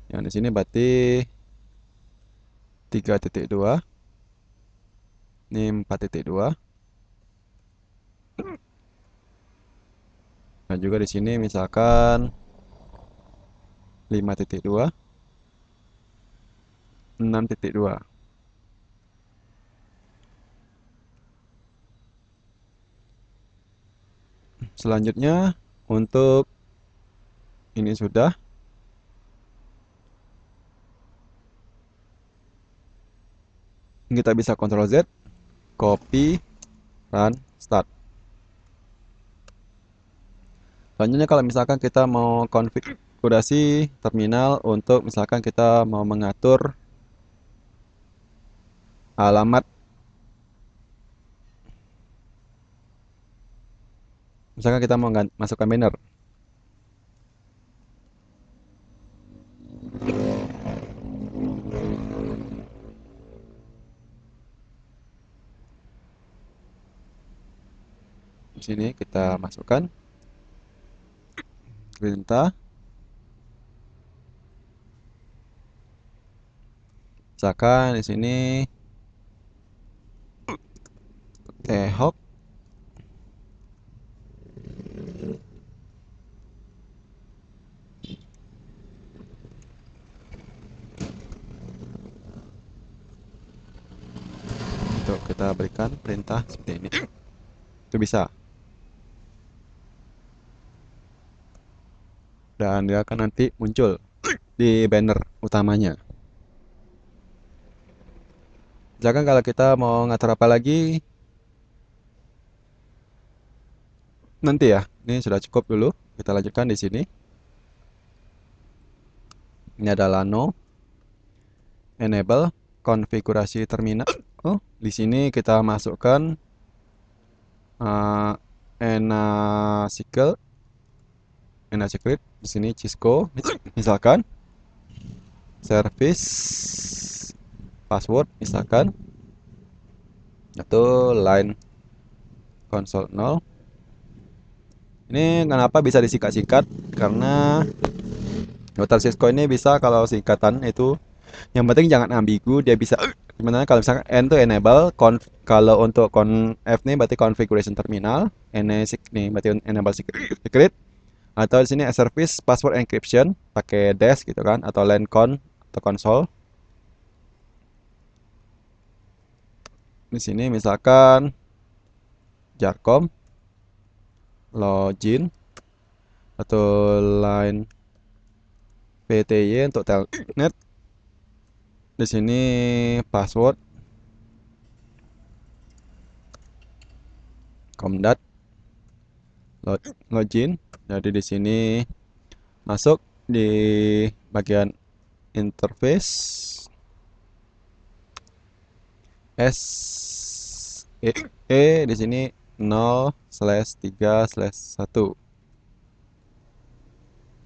S1: Yang di sini berarti 3.2. Ini 4.2. Nah, juga di sini misalkan 5.2, 6.2. Selanjutnya untuk ini sudah. Kita bisa Ctrl Z, copy, run, start. Selanjutnya kalau misalkan kita mau konfigurasi terminal untuk misalkan kita mau mengatur alamat, misalkan kita mau masukkan banner. Di sini kita masukkan perintah. Misalkan di sini thok. Untuk kita berikan perintah seperti ini. Itu bisa. Dan dia akan nanti muncul di banner utamanya. Misalkan kalau kita mau ngatur apa lagi, nanti ya. Ini sudah cukup dulu. Kita lanjutkan di sini. Ini adalah no enable konfigurasi terminal. Oh, di sini kita masukkan NASQL Di sini Cisco, misalkan service password misalkan atau line console 0. Ini kenapa bisa disikat-sikat? Karena router Cisco ini bisa kalau singkatan itu yang penting jangan ambigu, dia bisa gimana kalau misalkan N itu enable, kalau untuk F nih berarti configuration terminal, N nih berarti enable secret, atau di sini service password encryption pakai dash gitu kan, atau line con atau console. Di sini misalkan jarcom login atau line PTY untuk telnet. Di sini password comdat login. Jadi di sini masuk di bagian interface di sini 0/3/1.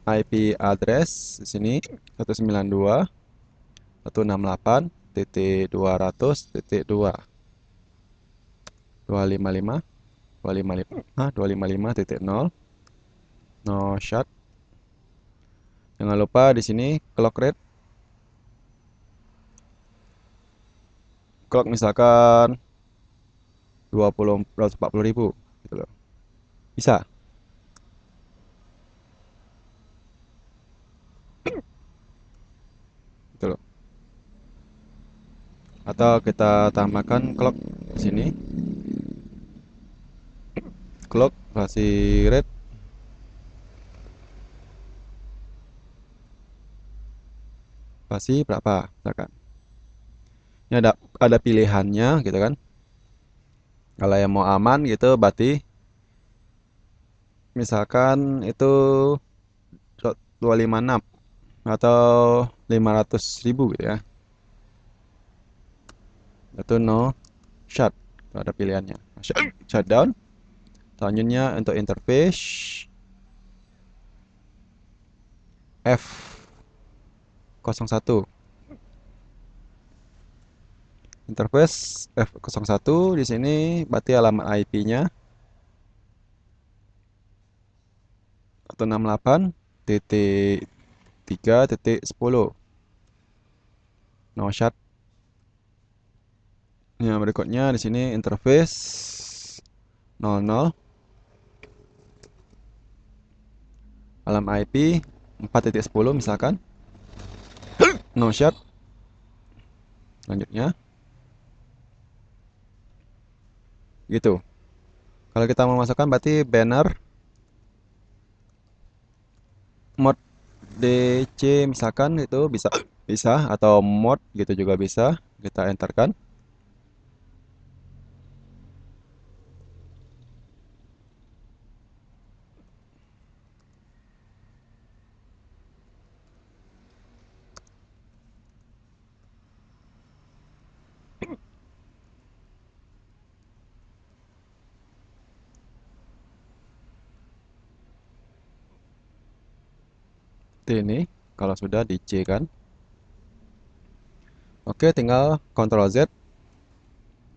S1: IP address di sini 192.168.200.2 255.255.0 no shot. Jangan lupa di sini clock rate. Clock misalkan 240.000 gitu loh. Bisa. Gitu loh. Atau kita tambahkan clock di sini. Clock kasih rate kasih berapa misalkan. Ini ada pilihannya gitu kan. Kalau yang mau aman gitu berarti misalkan itu 256 atau 500.000 gitu ya. Itu no shut. Itu ada pilihannya. Shutdown. Selanjutnya untuk interface F01. Interface F01 di sini berarti alamat IP-nya 168.3.10. No shut. Yang berikutnya di sini interface 00 alamat IP 4.10 misalkan. No shut. Selanjutnya gitu. Kalau kita mau masukkan berarti banner mod DC misalkan itu bisa bisa atau mod gitu juga bisa kita enterkan. Ini kalau sudah DC kan. Oke, tinggal Ctrl Z,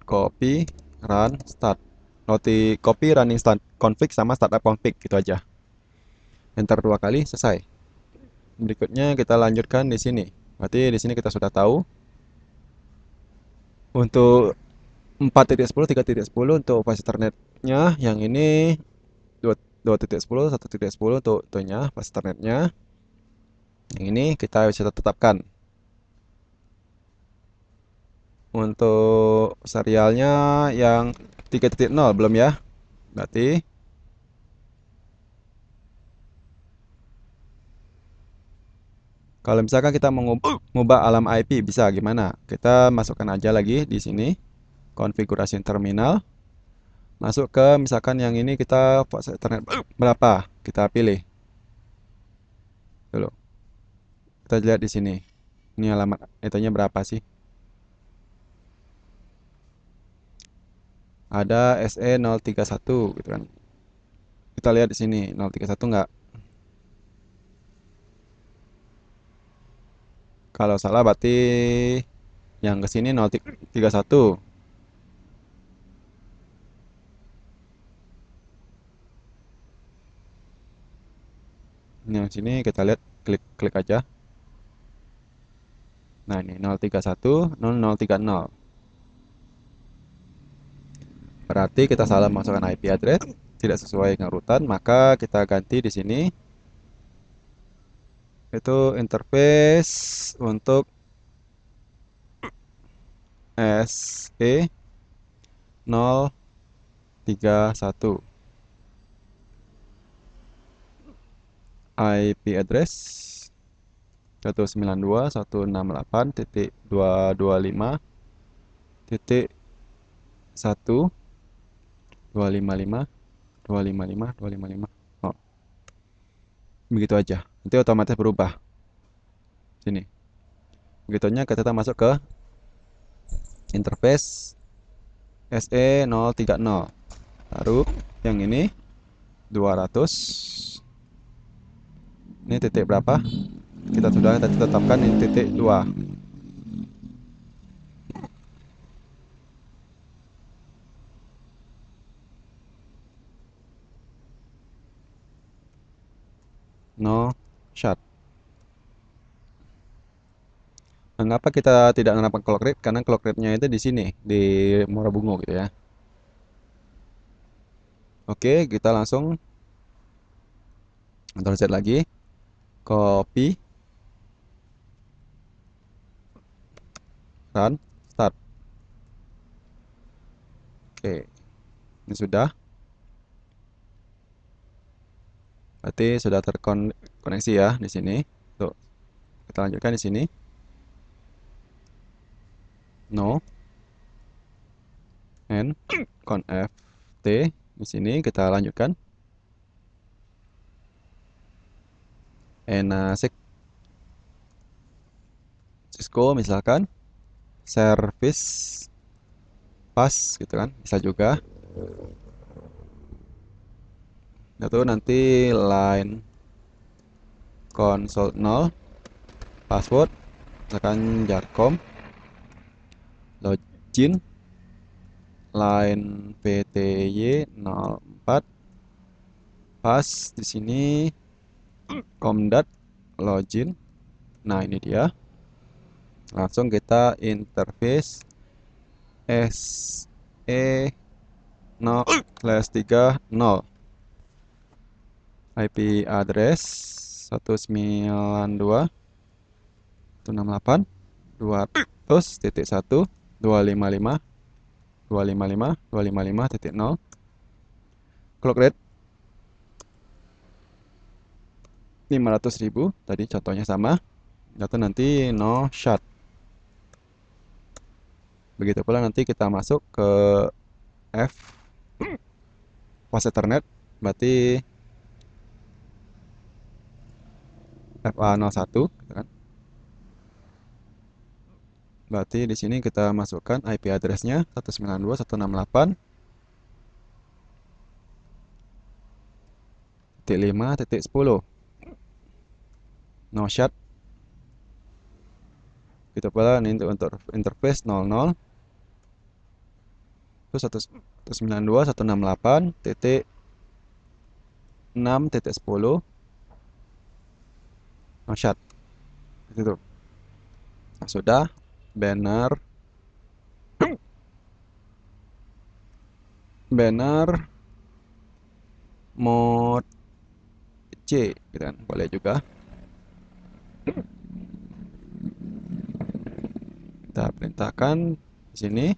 S1: copy, run, start. Copy running start config sama startup config gitu aja. Enter 2 kali, selesai. Berikutnya kita lanjutkan di sini. Berarti di sini kita sudah tahu untuk 4.10, 3.10 untuk fast Ethernetnya, yang ini 2.10, 1.10 untuk itunya fast Ethernetnya. Yang ini kita bisa tetapkan. Untuk serialnya yang 3.0 belum ya? Berarti kalau misalkan kita mau mengubah alam IP bisa gimana? Kita masukkan aja lagi di sini konfigurasi terminal. Masuk ke misalkan yang ini kita internet berapa? Kita pilih dulu. Kita lihat di sini. Ini alamat itunya berapa sih? Ada SE031 gitu kan. Kita lihat di sini 031 enggak?
S2: Kalau salah berarti yang ke sini 031. Yang sini kita lihat, klik klik aja. Nah, ini 031 0030. Berarti kita salah masukkan IP address, tidak sesuai dengan urutan, maka kita ganti di sini itu interface untuk SE031. IP address 192.168.255.1 255.255.255. Oh, begitu aja. Nanti otomatis berubah. Sini. Begitunya kita masuk ke interface SE030. Baru yang ini 200. Ini titik berapa? Kita sudah tetapkan ini titik 2. No shot. Mengapa kita tidak menerapkan clock rate? Karena clock rate-nya itu di sini, di Muara Bungo gitu ya. Oke, kita langsung Ctrl Z lagi, copy, run, start. Oke, ini sudah. Berarti sudah terkoneksi ya di sini. Tuh, kita lanjutkan di sini. No, and conf t. Di sini kita lanjutkan. Enasik Cisco misalkan, service pas gitu kan, bisa juga. Itu nanti line console 0, password misalkan jarcom, login line pty 04, pas di sini comdat login. Nah, ini dia. Langsung kita interface SE 0/30. IP address 192.168.255.255.255.255.0. Clock rate 500.000. Tadi contohnya sama. Atau nanti no shot. Begitu pula nanti kita masuk ke F pas Ethernet, berarti FA01 gitu kan. Berarti di sini kita masukkan IP address-nya 192.168.5.10. No shot. Gitu pula ini untuk interface 00. Terus 192.168.6.10. No shot. Itu. Nah, sudah. Banner mode C gitu kan, boleh juga. Kita perintahkan di sini.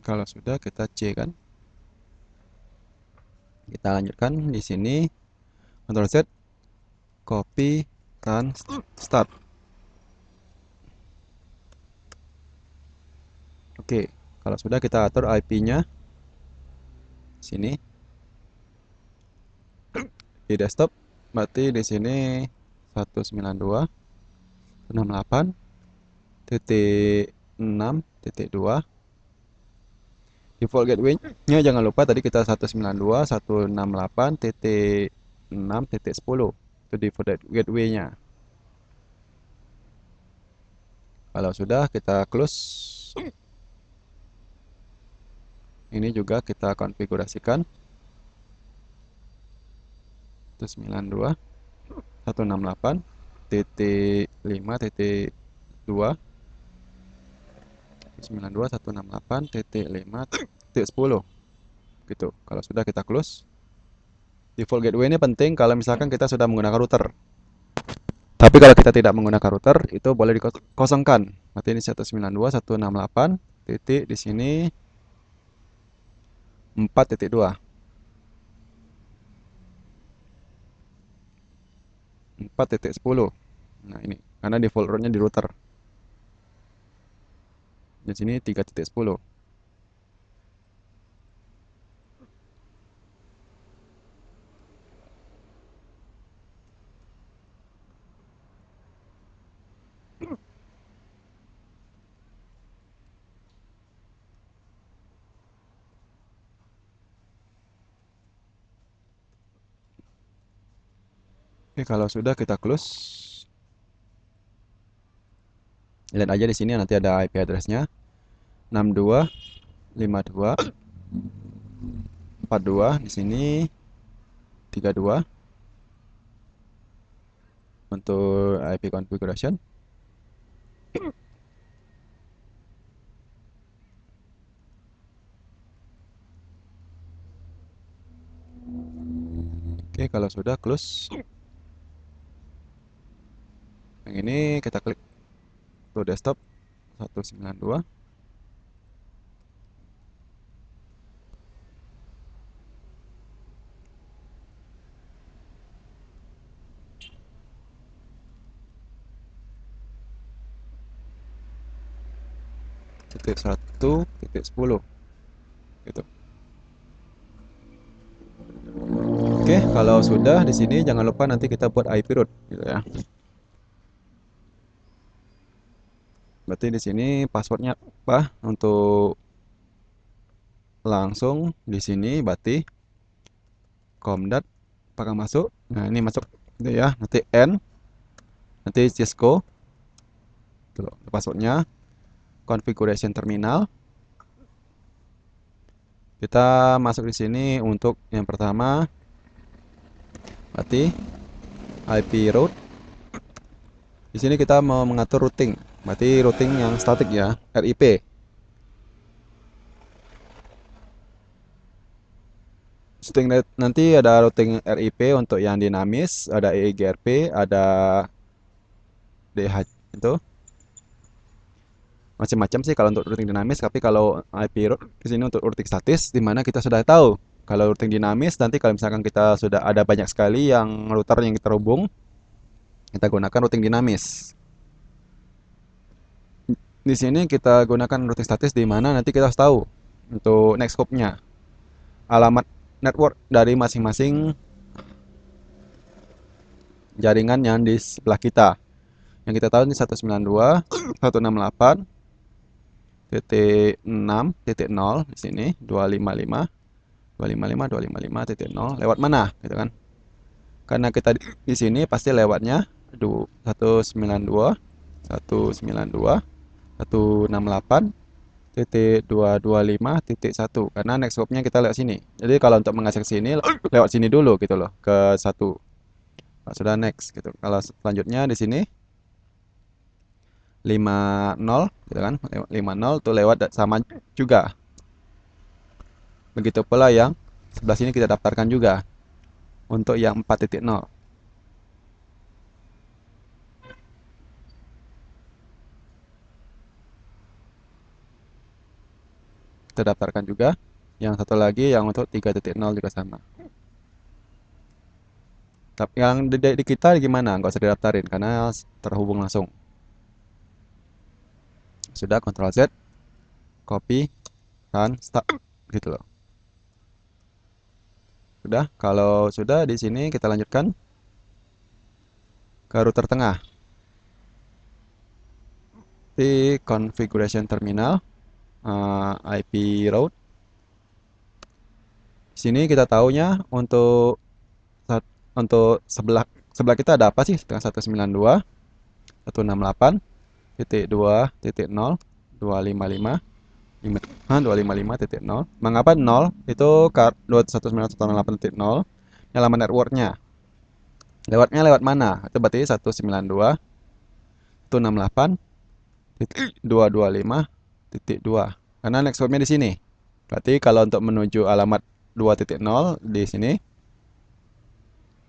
S2: Kalau sudah kita C kan. Kita lanjutkan di sini. Ctrl Z, copy, run, start. Oke, Kalau sudah, kita atur IP-nya sini di desktop. Berarti di sini 192.168.6.2. Default gateway-nya jangan lupa tadi kita 192.168.6.10. Itu default gateway-nya. Kalau sudah, kita close. Ini juga kita konfigurasikan 192.168.5.2 192.168.5.10 gitu. Kalau sudah, kita close. Default gateway ini penting kalau misalkan kita sudah menggunakan router. Tapi kalau kita tidak menggunakan router, itu boleh dikosongkan. Berarti ini 192.168 titik di sini 4.2. 4.10. Nah, ini karena default rootnya di router. Di sini 3.10. Oke, kalau sudah, kita close. Lihat aja di sini nanti ada IP address-nya 62.52.42, di sini 32 untuk IP configuration. Oke, kalau sudah, close. Yang ini kita klik to desktop 192. Titik 1.10 gitu. Oke, kalau sudah di sini jangan lupa nanti kita buat IP root gitu ya. Berarti di sini passwordnya apa? Untuk langsung di sini berarti comdat apakah masuk? Nah, ini masuk gitu ya. Nanti N, nanti Cisco. Tuh, passwordnya configuration terminal. Kita masuk di sini untuk yang pertama berarti IP root. Di sini kita mau mengatur routing. Berarti routing yang statik ya, RIP. Nanti ada routing RIP untuk yang dinamis, ada EIGRP, ada DH itu. Macam-macam sih kalau untuk routing dinamis, tapi kalau IP root di sini untuk routing statis di mana kita sudah tahu. Kalau routing dinamis nanti kalau misalkan kita sudah ada banyak sekali yang router yang terhubung, kita gunakan routing dinamis. Di sini kita gunakan routing statis di mana nanti kita harus tahu untuk next hop-nya. Alamat network dari masing-masing jaringan yang di sebelah kita. Yang kita tahu ini 192.168.6.0 di sini 255.255.255.0 lewat mana gitu kan. Karena kita di sini pasti lewatnya 192.168.225.1 karena next hop-nya kita lewat sini. Jadi kalau untuk mengakses sini lewat sini dulu gitu loh ke 1. Sudah next gitu. Kalau selanjutnya di sini 50 gitu kan. 50 tuh lewat sama juga. Begitu pula yang sebelah sini kita daftarkan juga untuk yang 4.0. Kita daftarkan juga. Yang satu lagi yang untuk 3.0 juga sama. Tapi yang di kita gimana? Nggak usah didaftarin karena terhubung langsung. Sudah, Ctrl Z, copy, run start gitu loh. Sudah, kalau sudah di sini kita lanjutkan ke router tengah di configuration terminal IP route. Di sini kita tahunya untuk untuk sebelah sebelah kita ada apa sih? Dengan 192.168.255.255.0. Mengapa 0? Itu 219.168.0 ini alamat networknya. Lewatnya lewat mana? Itu berarti 192.168.225.2. Karena next hopnya di sini. Berarti kalau untuk menuju alamat 2.0 di sini.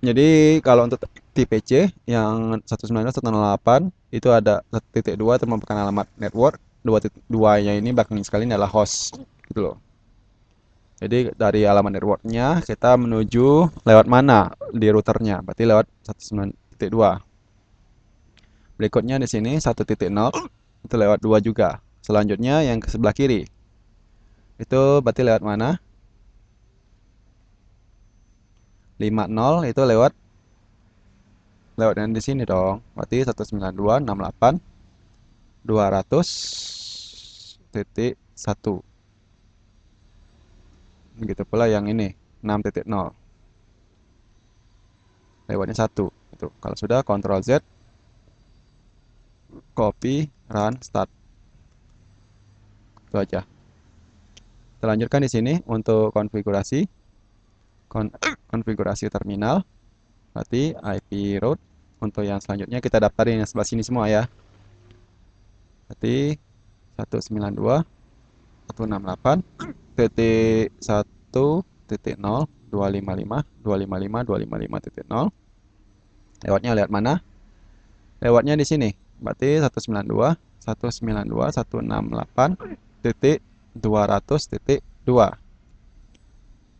S2: Jadi kalau untuk tipe C yang 192.168 itu ada 1.2 itu merupakan alamat network. 2.2-nya ini belakang sekali ini adalah host gitu loh. Jadi dari alamat networknya kita menuju lewat mana di routernya? Berarti lewat 192. Berikutnya di sini 1.0 itu lewat 2 juga. Selanjutnya yang ke sebelah kiri. Itu berarti lewat mana? 50 itu lewat yang di sini dong. Berarti 192.168.200.1. Begitu pula yang ini 6.0 lewatnya 1. Itu. Kalau sudah Ctrl Z, copy, run, start. Itu aja. Kita lanjutkan di sini untuk konfigurasi terminal. Berarti IP route untuk yang selanjutnya kita daftarin yang sebelah sini semua ya. Berarti 192.168.1.0.255.255.255.0. Lewatnya lewat mana? Lewatnya di sini. Berarti 192.168.200.2.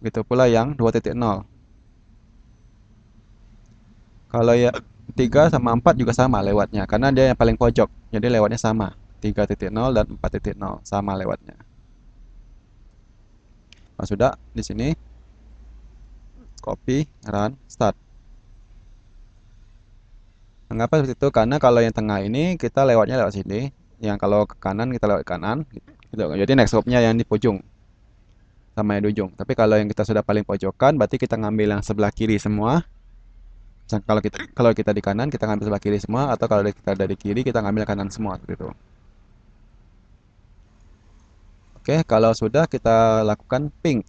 S2: Begitu pula yang 2.0. Kalau ya 3 sama 4 juga sama lewatnya karena dia yang paling pojok. Jadi lewatnya sama. 3.0 dan 4.0 sama lewatnya. Nah, sudah di sini copy, run, start. Mengapa seperti itu? Karena kalau yang tengah ini kita lewatnya lewat sini, yang kalau ke kanan kita lewat kanan gitu. Jadi next hop-nya yang di ujung sama yang di ujung. Tapi kalau yang kita sudah paling pojokan berarti kita ngambil yang sebelah kiri semua. Kalau kita di kanan kita ngambil sebelah kiri semua, atau kalau kita dari kiri kita ngambil kanan semua gitu. Oke, kalau sudah kita lakukan ping.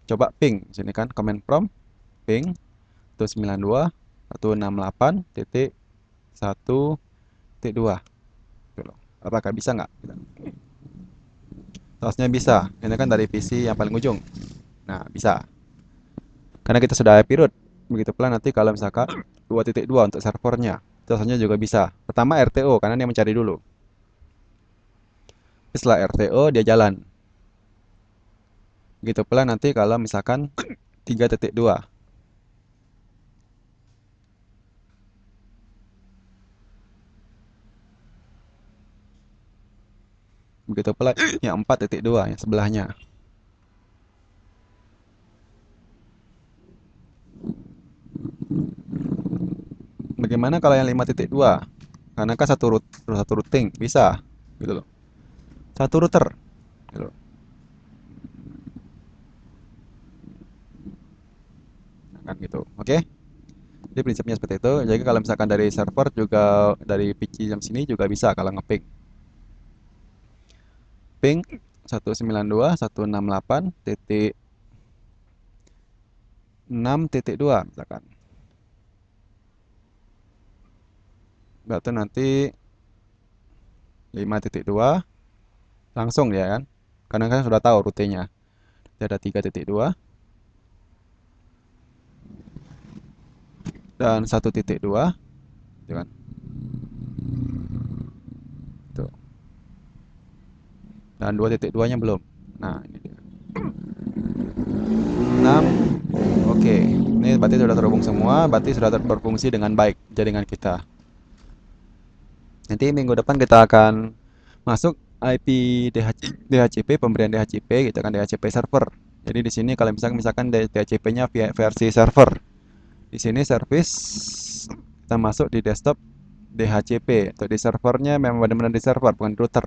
S2: Coba ping. Sini kan command prompt ping 192.168.1.2. Apakah bisa nggak? Seharusnya bisa. Ini kan dari PC yang paling ujung. Nah, bisa. Karena kita sudah IP root. Begitu pula nanti kalau misalkan 2.2 untuk servernya. Itu seharusnya juga bisa. Pertama RTO, karena dia mencari dulu. Setelah RTO, dia jalan. Begitu pula nanti kalau misalkan 3.2. Begitu pula yang 4.2 yang sebelahnya. Bagaimana kalau yang 5.2? Karena kan satu routing bisa gitu loh. Satu router gitu loh. Kan gitu. Oke. Jadi prinsipnya seperti itu. Jadi kalau misalkan dari server juga dari PC jam sini juga bisa kalau ngeping. Ping 192.168.6.2 misalkan. Berarti nanti 5.2 langsung ya kan. Karena kan sudah tahu rutenya. Jadi ada 3.2 dan 1.2 gitu kan. Tuh. Dan 2.2-nya belum. Nah, ini dia. 6. Oke. Ini berarti sudah terhubung semua, berarti sudah berfungsi dengan baik jaringan kita. Nanti minggu depan kita akan masuk IP DHCP, pemberian DHCP gitu kan, DHCP server. Jadi di sini kalau misalkan DHCP-nya versi server. Di sini service kita masuk di desktop DHCP. Untuk di servernya memang benar-benar di server, bukan router.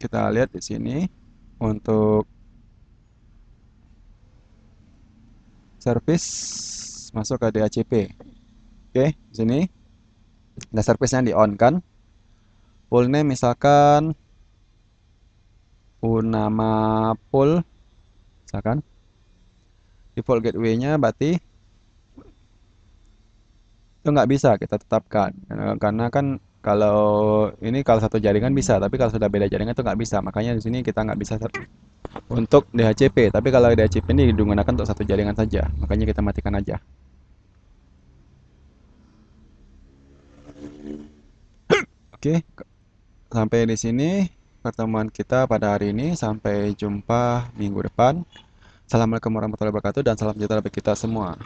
S2: Kita lihat di sini untuk service masuk ke DHCP. Oke, di sini ada service-nya di on kan. Full name misalkan nama pool misalkan. Default gateway-nya berarti itu nggak bisa kita tetapkan. Karena kan kalau ini kalau satu jaringan bisa, tapi kalau sudah beda jaringan itu nggak bisa. Makanya di sini kita nggak bisa untuk DHCP. Tapi kalau DHCP ini digunakan untuk satu jaringan saja, makanya kita matikan aja. Oke, sampai di sini pertemuan kita pada hari ini. Sampai jumpa minggu depan. Assalamualaikum warahmatullahi wabarakatuh dan salam sejahtera bagi kita semua.